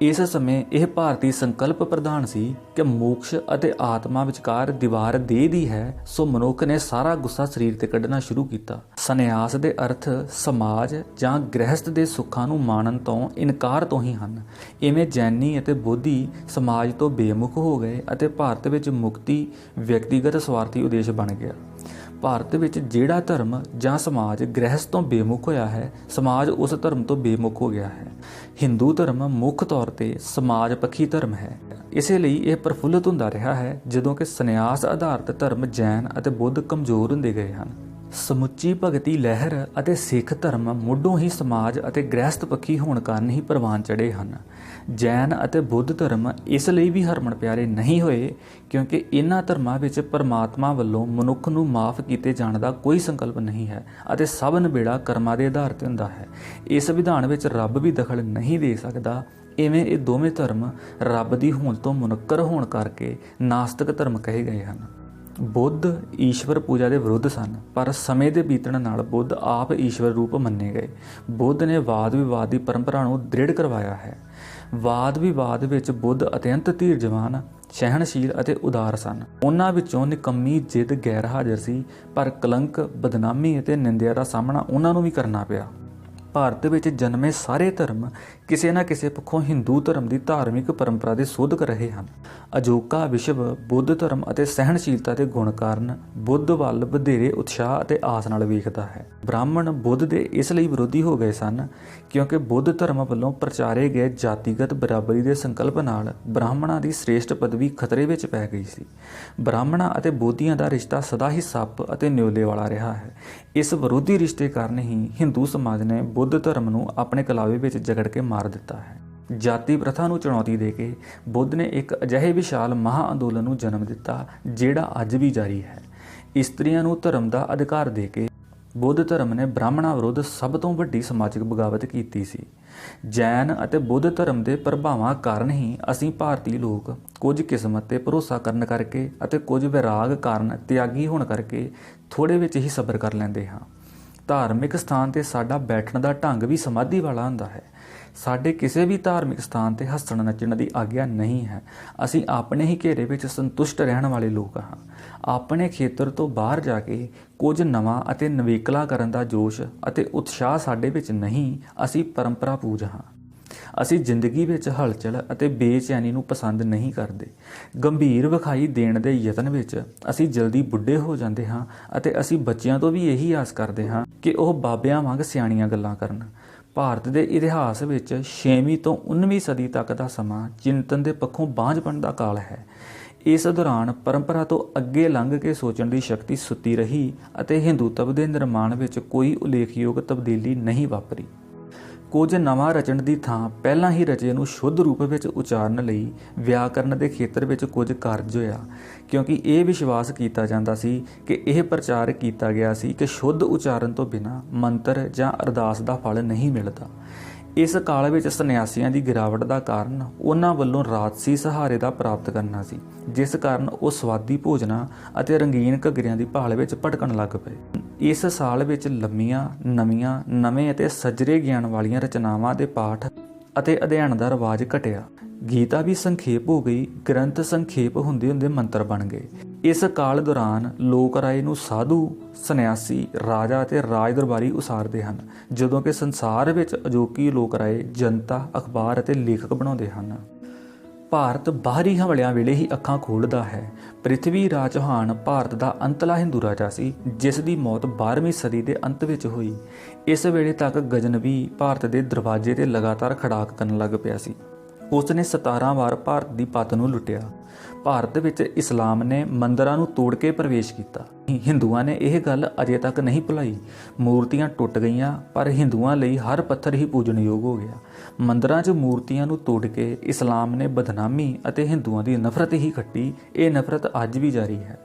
ਇਸ ਸਮੇਂ ਇਹ ਭਾਰਤੀ ਸੰਕਲਪ ਪ੍ਰਧਾਨ ਸੀ ਕਿ ਮੋਕਸ਼ ਅਤੇ ਆਤਮਾ ਵਿਚਕਾਰ ਦੀਵਾਰ ਦੇਹ ਦੀ ਹੈ, ਸੋ ਮਨੁੱਖ ਨੇ ਸਾਰਾ ਗੁੱਸਾ ਸਰੀਰ ਤੇ ਕੱਢਣਾ ਸ਼ੁਰੂ ਕੀਤਾ। ਸੰਨਿਆਸ ਦੇ ਅਰਥ ਸਮਾਜ ਜਾਂ ਗ੍ਰਹਿਸਥ ਦੇ ਸੁੱਖਾਂ ਨੂੰ ਮਾਣਨ ਤੋਂ ਇਨਕਾਰ ਤੋਂ ਹੀ ਹਨ। ਇਵੇਂ ਜੈਨੀ ਅਤੇ ਬੋਧੀ ਸਮਾਜ ਤੋਂ ਬੇਮੁਖ ਹੋ ਗਏ ਅਤੇ ਭਾਰਤ ਵਿੱਚ ਮੁਕਤੀ ਵਿਅਕਤੀਗਤ ਸਵਾਰਥੀ ਉਦੇਸ਼ ਬਣ ਗਿਆ। ਭਾਰਤ ਵਿੱਚ ਜਿਹੜਾ ਧਰਮ ਜਾਂ ਸਮਾਜ ਗ੍ਰਹਿਸਥ ਤੋਂ ਬੇਮੁਖ ਹੋਇਆ ਹੈ, ਸਮਾਜ ਉਸ ਧਰਮ ਤੋਂ ਬੇਮੁਖ ਹੋ ਗਿਆ ਹੈ। ਹਿੰਦੂ ਧਰਮ ਮੁੱਖ ਤੌਰ ਤੇ ਸਮਾਜ ਪੱਖੀ ਧਰਮ ਹੈ। ਇਸੇ ਲਈ ਇਹ ਪ੍ਰਫੁੱਲਤ ਹੁੰਦਾ ਰਿਹਾ ਹੈ, ਜਦੋਂ ਕਿ ਸੰਨਿਆਸ ਆਧਾਰਿਤ ਧਰਮ ਜੈਨ ਅਤੇ ਬੁੱਧ ਕਮਜ਼ੋਰ ਹੁੰਦੇ ਗਏ ਹਨ। ਸਮੁੱਚੀ ਭਗਤੀ ਲਹਿਰ ਅਤੇ ਸਿੱਖ ਧਰਮ ਮੁੱਢੋਂ ਹੀ ਸਮਾਜ ਅਤੇ ਗ੍ਰਹਿਸਥ ਪੱਖੀ ਹੋਣ ਕਾਰਨ ਹੀ ਪ੍ਰਵਾਨ ਚੜ੍ਹੇ ਹਨ। ਜੈਨ ਅਤੇ ਬੁੱਧ ਧਰਮ ਇਸ ਲਈ ਵੀ ਹਰਮਨ ਪਿਆਰੇ ਨਹੀਂ ਹੋਏ ਕਿਉਂਕਿ ਇਹਨਾਂ ਧਰਮਾਂ ਵਿੱਚ ਪਰਮਾਤਮਾ ਵੱਲੋਂ ਮਨੁੱਖ ਨੂੰ ਮਾਫ ਕੀਤੇ ਜਾਣ ਦਾ ਕੋਈ ਸੰਕਲਪ ਨਹੀਂ ਹੈ ਅਤੇ ਸਭ ਨਿਬੇੜਾ ਕਰਮਾਂ ਦੇ ਆਧਾਰ 'ਤੇ ਹੁੰਦਾ ਹੈ। ਇਸ ਵਿਧਾਨ ਵਿੱਚ ਰੱਬ ਵੀ ਦਖਲ ਨਹੀਂ ਦੇ ਸਕਦਾ। ਇਵੇਂ ਇਹ ਦੋਵੇਂ ਧਰਮ ਰੱਬ ਦੀ ਹੋਂਦ ਤੋਂ ਮੁਨੱਕਰ ਹੋਣ ਕਰਕੇ ਨਾਸਤਿਕ ਧਰਮ ਕਹੇ ਗਏ ਹਨ। ਬੁੱਧ ਈਸ਼ਵਰ ਪੂਜਾ ਦੇ ਵਿਰੁੱਧ ਸਨ, ਪਰ ਸਮੇਂ ਦੇ ਬੀਤਣ ਨਾਲ ਬੁੱਧ ਆਪ ਈਸ਼ਵਰ ਰੂਪ ਮੰਨੇ ਗਏ। ਬੁੱਧ ਨੇ ਵਾਦ ਵਿਵਾਦ ਦੀ ਪਰੰਪਰਾ ਨੂੰ ਦ੍ਰਿੜ ਕਰਵਾਇਆ ਹੈ। ਵਾਦ ਵਿਵਾਦ ਵਿੱਚ ਬੁੱਧ ਅਤਿਅੰਤ ਧੀਰਜਵਾਨ, ਸਹਿਣਸ਼ੀਲ ਅਤੇ ਉਦਾਰ ਸਨ। ਉਹਨਾਂ ਵਿੱਚੋਂ ਨਿਕੰਮੀ ਜਿੱਦ ਗੈਰ ਹਾਜ਼ਰ ਸੀ, ਪਰ ਕਲੰਕ, ਬਦਨਾਮੀ ਅਤੇ ਨਿੰਦਿਆ ਦਾ ਸਾਹਮਣਾ ਉਹਨਾਂ ਨੂੰ ਵੀ ਕਰਨਾ ਪਿਆ। ਭਾਰਤ ਵਿੱਚ ਜਨਮੇ ਸਾਰੇ ਧਰਮ ਕਿਸੇ ਨਾ ਕਿਸੇ ਪੱਖੋਂ ਹਿੰਦੂ ਧਰਮ ਦੀ ਧਾਰਮਿਕ ਪਰੰਪਰਾ ਦੇ ਸੋਧਕ ਰਹੇ ਹਨ। ਅਜੋਕਾ ਵਿਸ਼ਵ ਬੁੱਧ ਧਰਮ ਅਤੇ ਸਹਿਣਸ਼ੀਲਤਾ ਦੇ ਗੁਣ ਕਾਰਨ ਬੁੱਧ ਵੱਲ ਵਧੇਰੇ ਉਤਸ਼ਾਹ ਅਤੇ ਆਸ ਨਾਲ ਵੇਖਦਾ ਹੈ। ਬ੍ਰਾਹਮਣ ਬੁੱਧ ਦੇ ਇਸ ਲਈ ਵਿਰੋਧੀ ਹੋ ਗਏ ਸਨ ਕਿਉਂਕਿ ਬੁੱਧ ਧਰਮ ਵੱਲੋਂ ਪ੍ਰਚਾਰੇ ਗਏ ਜਾਤੀਗਤ ਬਰਾਬਰੀ ਦੇ ਸੰਕਲਪ ਨਾਲ ਬ੍ਰਾਹਮਣਾਂ ਦੀ ਸ੍ਰੇਸ਼ਟ ਪਦਵੀ ਖਤਰੇ ਵਿੱਚ ਪੈ ਗਈ ਸੀ। ਬ੍ਰਾਹਮਣਾਂ ਅਤੇ ਬੋਧੀਆਂ ਦਾ ਰਿਸ਼ਤਾ ਸਦਾ ਹੀ ਸੱਪ ਅਤੇ ਨਿਓਲੇ ਵਾਲਾ ਰਿਹਾ ਹੈ। ਇਸ ਵਿਰੋਧੀ ਰਿਸ਼ਤੇ ਕਾਰਨ ਹੀ ਹਿੰਦੂ ਸਮਾਜ ਨੇ ਬੁੱਧ ਧਰਮ ਨੂੰ ਆਪਣੇ ਕਲਾਵੇ ਵਿੱਚ ਜਕੜ ਕੇ ਮਾਰ ਦਿੱਤਾ ਹੈ। ਜਾਤੀ ਪ੍ਰਥਾ ਨੂੰ ਚੁਣੌਤੀ ਦੇ ਕੇ ਬੁੱਧ ਨੇ ਇੱਕ ਅਜਿਹੇ ਵਿਸ਼ਾਲ ਮਹਾ ਅੰਦੋਲਨ ਨੂੰ ਜਨਮ ਦਿੱਤਾ ਜਿਹੜਾ ਅੱਜ ਵੀ ਜਾਰੀ ਹੈ। ਇਸਤਰੀਆਂ ਨੂੰ ਧਰਮ ਦਾ ਅਧਿਕਾਰ ਦੇ ਕੇ ਬੁੱਧ ਧਰਮ ਨੇ ਬ੍ਰਾਹਮਣਾਂ ਵਿਰੁੱਧ ਸਭ ਤੋਂ ਵੱਡੀ ਸਮਾਜਿਕ ਬਗਾਵਤ ਕੀਤੀ ਸੀ। ਜੈਨ ਅਤੇ ਬੁੱਧ ਧਰਮ ਦੇ ਪ੍ਰਭਾਵਾਂ ਕਾਰਨ ਹੀ ਅਸੀਂ ਭਾਰਤੀ ਲੋਕ ਕੁਝ ਕਿਸਮਤ ਤੇ ਭਰੋਸਾ ਕਰਨ ਕਰਕੇ ਅਤੇ ਕੁਝ ਵਿਰਾਗ ਕਾਰਨ ਤਿਆਗੀ ਹੋਣ ਕਰਕੇ ਥੋੜ੍ਹੇ ਵਿੱਚ ਹੀ ਸਬਰ ਕਰ ਲੈਂਦੇ ਹਾਂ। ਧਾਰਮਿਕ ਸਥਾਨ 'ਤੇ ਸਾਡਾ ਬੈਠਣ ਦਾ ਢੰਗ ਵੀ ਸਮਾਧੀ ਵਾਲਾ ਹੁੰਦਾ ਹੈ। ਸਾਡੇ ਕਿਸੇ ਵੀ ਧਾਰਮਿਕ ਸਥਾਨ 'ਤੇ ਹੱਸਣ ਨੱਚਣ ਦੀ ਆਗਿਆ ਨਹੀਂ ਹੈ। ਅਸੀਂ ਆਪਣੇ ਹੀ ਘੇਰੇ ਵਿੱਚ ਸੰਤੁਸ਼ਟ ਰਹਿਣ ਵਾਲੇ ਲੋਕ ਹਾਂ। ਆਪਣੇ ਖੇਤਰ ਤੋਂ ਬਾਹਰ ਜਾ ਕੇ ਕੁਝ ਨਵਾਂ ਅਤੇ ਨਵੇਕਲਾ ਕਰਨ ਦਾ ਜੋਸ਼ ਅਤੇ ਉਤਸ਼ਾਹ ਸਾਡੇ ਵਿੱਚ ਨਹੀਂ। ਅਸੀਂ ਪਰੰਪਰਾ ਪੂਜ ਹਾਂ। ਅਸੀਂ ਜ਼ਿੰਦਗੀ ਵਿੱਚ ਹਲਚਲ ਅਤੇ ਬੇਚੈਨੀ ਨੂੰ ਪਸੰਦ ਨਹੀਂ ਕਰਦੇ। ਗੰਭੀਰ ਵਿਖਾਈ ਦੇਣ ਦੇ ਯਤਨ ਵਿੱਚ ਅਸੀਂ ਜਲਦੀ ਬੁੱਢੇ ਹੋ ਜਾਂਦੇ ਹਾਂ ਅਤੇ ਅਸੀਂ ਬੱਚਿਆਂ ਤੋਂ ਵੀ ਇਹੀ ਆਸ ਕਰਦੇ ਹਾਂ ਕਿ ਉਹ ਬਾਬਿਆਂ ਵਾਂਗ ਸਿਆਣੀਆਂ ਗੱਲਾਂ ਕਰਨ। ਭਾਰਤ ਦੇ ਇਤਿਹਾਸ ਵਿੱਚ 6ਵੀਂ ਤੋਂ 19ਵੀਂ ਸਦੀ ਤੱਕ ਦਾ ਸਮਾਂ ਚਿੰਤਨ ਦੇ ਪੱਖੋਂ ਬਾਂਝਪਣ ਦਾ ਕਾਲ ਹੈ। ਇਸ ਦੌਰਾਨ ਪਰੰਪਰਾ ਤੋਂ ਅੱਗੇ ਲੰਘ ਕੇ ਸੋਚਣ ਦੀ ਸ਼ਕਤੀ ਸੁੱਤੀ ਰਹੀ ਅਤੇ ਹਿੰਦੂਤਵ ਦੇ ਨਿਰਮਾਣ ਵਿੱਚ ਕੋਈ ਉਲੇਖਯੋਗ ਤਬਦੀਲੀ ਨਹੀਂ ਵਾਪਰੀ। ਕੁਝ ਨਵਾਂ ਰਚਣ ਦੀ ਥਾਂ ਪਹਿਲਾਂ ਹੀ ਰਚੇ ਨੂੰ ਸ਼ੁੱਧ ਰੂਪ ਵਿੱਚ ਉਚਾਰਨ ਲਈ ਵਿਆਕਰਨ ਦੇ ਖੇਤਰ ਵਿੱਚ ਕੁਝ ਕਾਰਜ ਹੋਇਆ, ਕਿਉਂਕਿ ਇਹ ਵਿਸ਼ਵਾਸ ਕੀਤਾ ਜਾਂਦਾ ਸੀ ਕਿ ਇਹ ਪ੍ਰਚਾਰ ਕੀਤਾ ਗਿਆ ਸੀ ਕਿ ਸ਼ੁੱਧ ਉਚਾਰਨ ਤੋਂ ਬਿਨਾਂ ਮੰਤਰ ਜਾਂ ਅਰਦਾਸ ਦਾ ਫਲ ਨਹੀਂ ਮਿਲਦਾ। ਇਸ ਕਾਲ ਵਿੱਚ ਸੰਨਿਆਸੀਆਂ ਦੀ ਗਿਰਾਵਟ ਦਾ ਕਾਰਨ ਉਹਨਾਂ ਵੱਲੋਂ ਰਾਜਸੀ ਸਹਾਰੇ ਦਾ ਪ੍ਰਾਪਤ ਕਰਨਾ ਸੀ, ਜਿਸ ਕਾਰਨ ਉਹ ਸਵਾਦੀ ਭੋਜਨਾਂ ਅਤੇ ਰੰਗੀਨ ਘੱਗਰਿਆਂ ਦੀ ਭਾਲ ਵਿੱਚ ਭਟਕਣ ਲੱਗ ਪਏ। ਇਸ ਸਾਲ ਵਿੱਚ ਲੰਮੀਆਂ ਨਵੀਆਂ ਨਵੇਂ ਅਤੇ ਸੱਜਰੇ ਗਿਆਨ ਵਾਲੀਆਂ ਰਚਨਾਵਾਂ ਦੇ ਪਾਠ ਅਤੇ ਅਧਿਐਨ ਦਾ ਰਿਵਾਜ ਘਟਿਆ। ਗੀਤਾ ਵੀ ਸੰਖੇਪ ਹੋ ਗਈ। ਗ੍ਰੰਥ ਸੰਖੇਪ ਹੁੰਦੇ ਹੁੰਦੇ ਮੰਤਰ ਬਣ ਗਏ। ਇਸ ਕਾਲ ਦੌਰਾਨ ਲੋਕ ਰਾਏ ਨੂੰ ਸਾਧੂ, ਸੰਨਿਆਸੀ, ਰਾਜਾ ਅਤੇ ਰਾਜ ਦਰਬਾਰੀ ਉਸਾਰਦੇ ਹਨ, ਜਦੋਂ ਕਿ ਸੰਸਾਰ ਵਿੱਚ ਅਜੋਕੀ ਲੋਕ ਰਾਏ ਜਨਤਾ, ਅਖਬਾਰ ਅਤੇ ਲੇਖਕ ਬਣਾਉਂਦੇ ਹਨ। ਭਾਰਤ ਬਾਹਰੀ ਹਮਲਿਆਂ ਵੇਲੇ ਹੀ ਅੱਖਾਂ ਖੋਲ੍ਹਦਾ ਹੈ। ਪ੍ਰਿਥਵੀ ਰਾਜ ਚੌਹਾਨ ਭਾਰਤ ਦਾ ਅੰਤਲਾ ਹਿੰਦੂ ਰਾਜਾ ਸੀ, ਜਿਸ ਦੀ ਮੌਤ 12ਵੀਂ ਸਦੀ ਦੇ ਅੰਤ ਵਿੱਚ ਹੋਈ। ਇਸ ਵੇਲੇ ਤੱਕ ਗਜ਼ਨਵੀ ਭਾਰਤ ਦੇ ਦਰਵਾਜ਼ੇ 'ਤੇ ਲਗਾਤਾਰ ਖੜਾਕ ਕਰਨ ਲੱਗ ਪਿਆ ਸੀ। ਉਸ ਨੇ 17 ਵਾਰ ਭਾਰਤ ਦੀ ਪੱਤ ਨੂੰ ਲੁੱਟਿਆ। ਭਾਰਤ ਵਿੱਚ ਇਸਲਾਮ ਨੇ ਮੰਦਰਾਂ ਨੂੰ ਤੋੜ ਕੇ ਪ੍ਰਵੇਸ਼ ਕੀਤਾ। ਹਿੰਦੂਆਂ ਨੇ ਇਹ ਗੱਲ ਅਜੇ ਤੱਕ ਨਹੀਂ ਭੁਲਾਈ। ਮੂਰਤੀਆਂ ਟੁੱਟ ਗਈਆਂ, ਪਰ ਹਿੰਦੂਆਂ ਲਈ ਹਰ ਪੱਥਰ ਹੀ ਪੂਜਣਯੋਗ ਹੋ ਗਿਆ। ਮੰਦਰਾਂ 'ਚ ਮੂਰਤੀਆਂ ਨੂੰ ਤੋੜ ਕੇ ਇਸਲਾਮ ਨੇ ਬਦਨਾਮੀ ਅਤੇ ਹਿੰਦੂਆਂ ਦੀ ਨਫ਼ਰਤ ਹੀ ਖੱਟੀ। ਇਹ ਨਫ਼ਰਤ ਅੱਜ ਵੀ ਜਾਰੀ ਹੈ।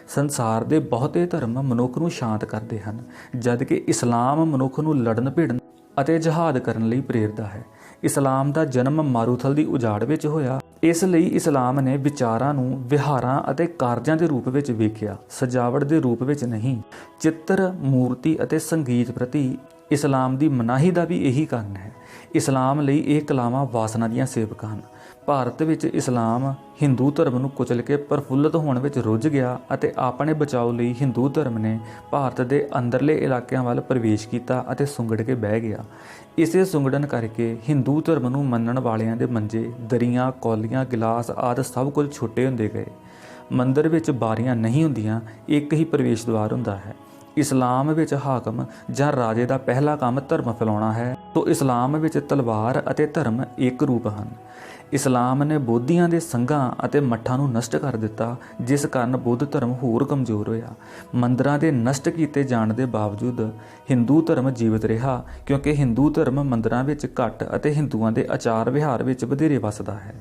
ਸੰਸਾਰ ਦੇ ਬਹੁਤੇ ਧਰਮ ਮਨੁੱਖ ਨੂੰ ਸ਼ਾਂਤ ਕਰਦੇ ਹਨ, ਜਦਕਿ ਇਸਲਾਮ ਮਨੁੱਖ ਨੂੰ ਲੜਨ ਭਿੜਨ ਅਤੇ ਜਹਾਦ ਕਰਨ ਲਈ ਪ੍ਰੇਰਦਾ ਹੈ। ਇਸਲਾਮ ਦਾ ਜਨਮ ਮਾਰੂਥਲ ਦੀ ਉਜਾੜ ਵਿੱਚ ਹੋਇਆ। ਇਸ ਲਈ ਇਸਲਾਮ ਨੇ ਵਿਚਾਰਾਂ ਨੂੰ ਵਿਹਾਰਾਂ ਅਤੇ ਕਾਰਜਾਂ ਦੇ ਰੂਪ ਵਿੱਚ ਵੇਖਿਆ, ਸਜਾਵਟ ਦੇ ਰੂਪ ਵਿੱਚ ਨਹੀਂ। ਚਿੱਤਰ, ਮੂਰਤੀ ਅਤੇ ਸੰਗੀਤ ਪ੍ਰਤੀ ਇਸਲਾਮ ਦੀ ਮਨਾਹੀ ਦਾ ਵੀ ਇਹੀ ਕਾਰਨ ਹੈ। ਇਸਲਾਮ ਲਈ ਇਹ ਕਲਾਵਾਂ ਵਾਸਨਾ ਦੀਆਂ ਸੇਵਕ ਹਨ। ਭਾਰਤ ਵਿੱਚ ਇਸਲਾਮ ਹਿੰਦੂ ਧਰਮ ਨੂੰ ਕੁਚਲ ਕੇ ਪ੍ਰਫੁੱਲਤ ਹੋਣ ਵਿੱਚ ਰੁੱਝ ਗਿਆ ਅਤੇ ਆਪਣੇ ਬਚਾਓ ਲਈ ਹਿੰਦੂ ਧਰਮ ਨੇ ਭਾਰਤ ਦੇ ਅੰਦਰਲੇ ਇਲਾਕਿਆਂ ਵੱਲ ਪ੍ਰਵੇਸ਼ ਕੀਤਾ ਅਤੇ ਸੁੰਗੜ ਕੇ ਬਹਿ ਗਿਆ। ਇਸੇ ਸੁੰਗੜਨ ਕਰਕੇ ਹਿੰਦੂ ਧਰਮ ਨੂੰ ਮੰਨਣ ਵਾਲਿਆਂ ਦੇ ਮੰਜੇ, ਦਰੀਆਂ, ਕੌਲੀਆਂ, ਗਿਲਾਸ ਆਦਿ ਸਭ ਕੁਝ ਛੋਟੇ ਹੁੰਦੇ ਗਏ। ਮੰਦਰ ਵਿੱਚ ਬਾਰੀਆਂ ਨਹੀਂ ਹੁੰਦੀਆਂ, ਇੱਕ ਹੀ ਪ੍ਰਵੇਸ਼ ਦੁਆਰ ਹੁੰਦਾ ਹੈ। ਇਸਲਾਮ ਵਿੱਚ ਹਾਕਮ ਜਾਂ ਰਾਜੇ ਦਾ ਪਹਿਲਾ ਕੰਮ ਧਰਮ ਫੈਲਾਉਣਾ ਹੈ, ਤਾਂ ਇਸਲਾਮ ਵਿੱਚ ਤਲਵਾਰ ਅਤੇ ਧਰਮ ਇੱਕ ਰੂਪ ਹਨ। ਇਸਲਾਮ ਨੇ ਬੋਧੀਆਂ ਦੇ ਸੰਘਾਂ ਅਤੇ ਮੱਠਾਂ ਨੂੰ ਨਸ਼ਟ ਕਰ ਦਿੱਤਾ, ਜਿਸ ਕਾਰਨ ਬੁੱਧ ਧਰਮ ਹੋਰ ਕਮਜ਼ੋਰ ਹੋਇਆ। ਮੰਦਰਾਂ ਦੇ ਨਸ਼ਟ ਕੀਤੇ ਜਾਣ ਦੇ ਬਾਵਜੂਦ ਹਿੰਦੂ ਧਰਮ ਜੀਵਤ ਰਿਹਾ, ਕਿਉਂਕਿ ਹਿੰਦੂ ਧਰਮ ਮੰਦਰਾਂ ਵਿੱਚ ਘੱਟ ਅਤੇ ਹਿੰਦੂਆਂ ਦੇ ਆਚਾਰ ਵਿਹਾਰ ਵਿੱਚ ਵਧੇਰੇ ਵੱਸਦਾ ਹੈ।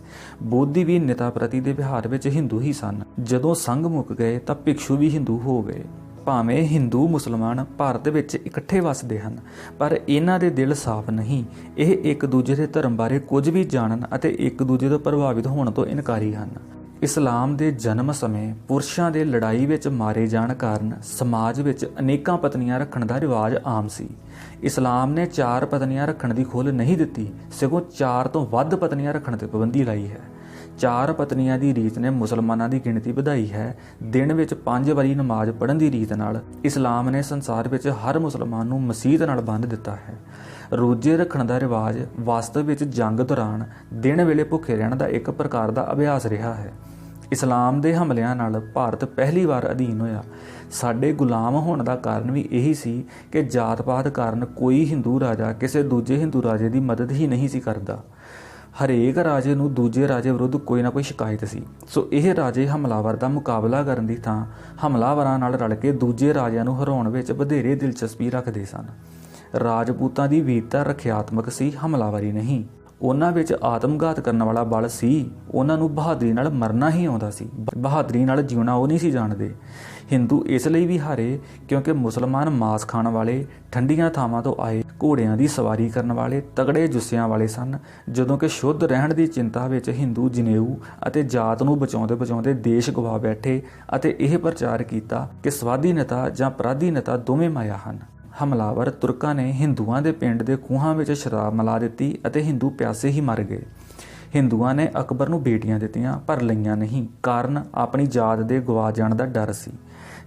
ਬੋਧੀ ਵੀ ਨਿਤਾ ਪ੍ਰਤੀ ਦੇ ਵਿਹਾਰ ਵਿੱਚ ਹਿੰਦੂ ਹੀ ਸਨ। ਜਦੋਂ ਸੰਘ ਮੁੱਕ ਗਏ ਤਾਂ ਭਿਕਸ਼ੂ ਵੀ ਹਿੰਦੂ ਹੋ ਗਏ। ਭਾਵੇਂ ਹਿੰਦੂ ਮੁਸਲਮਾਨ ਭਾਰਤ ਵਿੱਚ ਇਕੱਠੇ ਵੱਸਦੇ ਹਨ, ਪਰ ਇਹਨਾਂ ਦੇ ਦਿਲ ਸਾਫ਼ ਨਹੀਂ। ਇਹ ਇੱਕ ਦੂਜੇ ਦੇ ਧਰਮ ਬਾਰੇ ਕੁਝ ਵੀ ਜਾਣਨ ਅਤੇ ਇੱਕ ਦੂਜੇ ਤੋਂ ਪ੍ਰਭਾਵਿਤ ਹੋਣ ਤੋਂ ਇਨਕਾਰੀ ਹਨ। ਇਸਲਾਮ ਦੇ ਜਨਮ ਸਮੇਂ ਪੁਰਸ਼ਾਂ ਦੇ ਲੜਾਈ ਵਿੱਚ ਮਾਰੇ ਜਾਣ ਕਾਰਨ ਸਮਾਜ ਵਿੱਚ ਅਨੇਕਾਂ ਪਤਨੀਆਂ ਰੱਖਣ ਦਾ ਰਿਵਾਜ ਆਮ ਸੀ। ਇਸਲਾਮ ਨੇ 4 ਪਤਨੀਆਂ ਰੱਖਣ ਦੀ ਖੁੱਲ੍ਹ ਨਹੀਂ ਦਿੱਤੀ, ਸਗੋਂ 4 ਤੋਂ ਵੱਧ ਪਤਨੀਆਂ ਰੱਖਣ 'ਤੇ ਪਾਬੰਦੀ ਲਾਈ ਹੈ। 4 ਪਤਨੀਆਂ ਦੀ ਰੀਤ ਨੇ ਮੁਸਲਮਾਨਾਂ ਦੀ ਗਿਣਤੀ ਵਧਾਈ ਹੈ। ਦਿਨ ਵਿੱਚ 5 ਵਾਰੀ ਨਮਾਜ਼ ਪੜ੍ਹਨ ਦੀ ਰੀਤ ਨਾਲ ਇਸਲਾਮ ਨੇ ਸੰਸਾਰ ਵਿੱਚ ਹਰ ਮੁਸਲਮਾਨ ਨੂੰ ਮਸੀਤ ਨਾਲ ਬੰਨ੍ਹ ਦਿੱਤਾ ਹੈ। ਰੋਜ਼ੇ ਰੱਖਣ ਦਾ ਰਿਵਾਜ ਵਾਸਤਵ ਵਿੱਚ ਜੰਗ ਦੌਰਾਨ ਦਿਨ ਵੇਲੇ ਭੁੱਖੇ ਰਹਿਣ ਦਾ ਇੱਕ ਪ੍ਰਕਾਰ ਦਾ ਅਭਿਆਸ ਰਿਹਾ ਹੈ। ਇਸਲਾਮ ਦੇ ਹਮਲਿਆਂ ਨਾਲ ਭਾਰਤ ਪਹਿਲੀ ਵਾਰ ਅਧੀਨ ਹੋਇਆ। ਸਾਡੇ ਗੁਲਾਮ ਹੋਣ ਦਾ ਕਾਰਨ ਵੀ ਇਹੀ ਸੀ ਕਿ ਜਾਤ-ਪਾਤ ਕਾਰਨ ਕੋਈ ਹਿੰਦੂ ਰਾਜਾ ਕਿਸੇ ਦੂਜੇ ਹਿੰਦੂ ਰਾਜੇ ਦੀ ਮਦਦ ਹੀ ਨਹੀਂ ਸੀ ਕਰਦਾ। ਹਰੇਕ ਰਾਜੇ ਨੂੰ ਦੂਜੇ ਰਾਜੇ ਵਿਰੁੱਧ ਕੋਈ ਨਾ ਕੋਈ ਸ਼ਿਕਾਇਤ ਸੀ। ਸੋ ਇਹ ਰਾਜੇ ਹਮਲਾਵਰ ਦਾ ਮੁਕਾਬਲਾ ਕਰਨ ਦੀ ਥਾਂ ਹਮਲਾਵਰਾਂ ਨਾਲ ਰਲ ਕੇ ਦੂਜੇ ਰਾਜਿਆਂ ਨੂੰ ਹਰਾਉਣ ਵਿੱਚ ਵਧੇਰੇ ਦਿਲਚਸਪੀ ਰੱਖਦੇ ਸਨ। ਰਾਜਪੂਤਾਂ ਦੀ ਵੀਰਤਾ ਰੱਖਿਆਤਮਕ ਸੀ, ਹਮਲਾਵਰੀ ਨਹੀਂ। ਉਹਨਾਂ ਵਿੱਚ ਆਤਮਘਾਤ ਕਰਨ ਵਾਲਾ ਬਲ ਸੀ। ਉਹਨਾਂ ਨੂੰ ਬਹਾਦਰੀ ਨਾਲ ਮਰਨਾ ਹੀ ਆਉਂਦਾ ਸੀ, ਬਹਾਦਰੀ ਨਾਲ ਜਿਉਣਾ ਉਹ ਨਹੀਂ ਸੀ ਜਾਣਦੇ। ਹਿੰਦੂ ਇਸ ਲਈ ਵੀ ਹਾਰੇ ਕਿਉਂਕਿ ਮੁਸਲਮਾਨ ਮਾਸ ਖਾਣ ਵਾਲੇ, ਠੰਡੀਆਂ ਥਾਵਾਂ ਤੋਂ ਆਏ, ਘੋੜਿਆਂ ਦੀ ਸਵਾਰੀ ਕਰਨ ਵਾਲੇ, ਤਗੜੇ ਜੁੱਸਿਆਂ ਵਾਲੇ ਸਨ। ਜਦੋਂ ਕਿ ਸ਼ੁੱਧ ਰਹਿਣ ਦੀ ਚਿੰਤਾ ਵਿੱਚ ਹਿੰਦੂ ਜਨੇਊ ਅਤੇ ਜਾਤ ਨੂੰ ਬਚਾਉਂਦੇ ਦੇਸ਼ ਗਵਾ ਬੈਠੇ ਅਤੇ ਇਹ ਪ੍ਰਚਾਰ ਕੀਤਾ ਕਿ ਸਵਾਧੀਨਤਾ ਜਾਂ ਪਰਾਧੀਨਤਾ ਦੋਵੇਂ ਮਾਇਆ ਹਨ। ਹਮਲਾਵਰ ਤੁਰਕਾਂ ਨੇ ਹਿੰਦੂਆਂ ਦੇ ਪਿੰਡ ਦੇ ਖੂਹਾਂ ਵਿੱਚ ਸ਼ਰਾਬ ਮਿਲਾ ਦਿੱਤੀ ਅਤੇ ਹਿੰਦੂ ਪਿਆਸੇ ਹੀ ਮਰ ਗਏ। ਹਿੰਦੂਆਂ ਨੇ ਅਕਬਰ ਨੂੰ ਬੇਟੀਆਂ ਦਿੱਤੀਆਂ ਪਰ ਲਈਆਂ ਨਹੀਂ, ਕਾਰਨ ਆਪਣੀ ਜਾਤ ਦੇ ਗਵਾ ਜਾਣ ਦਾ ਡਰ ਸੀ।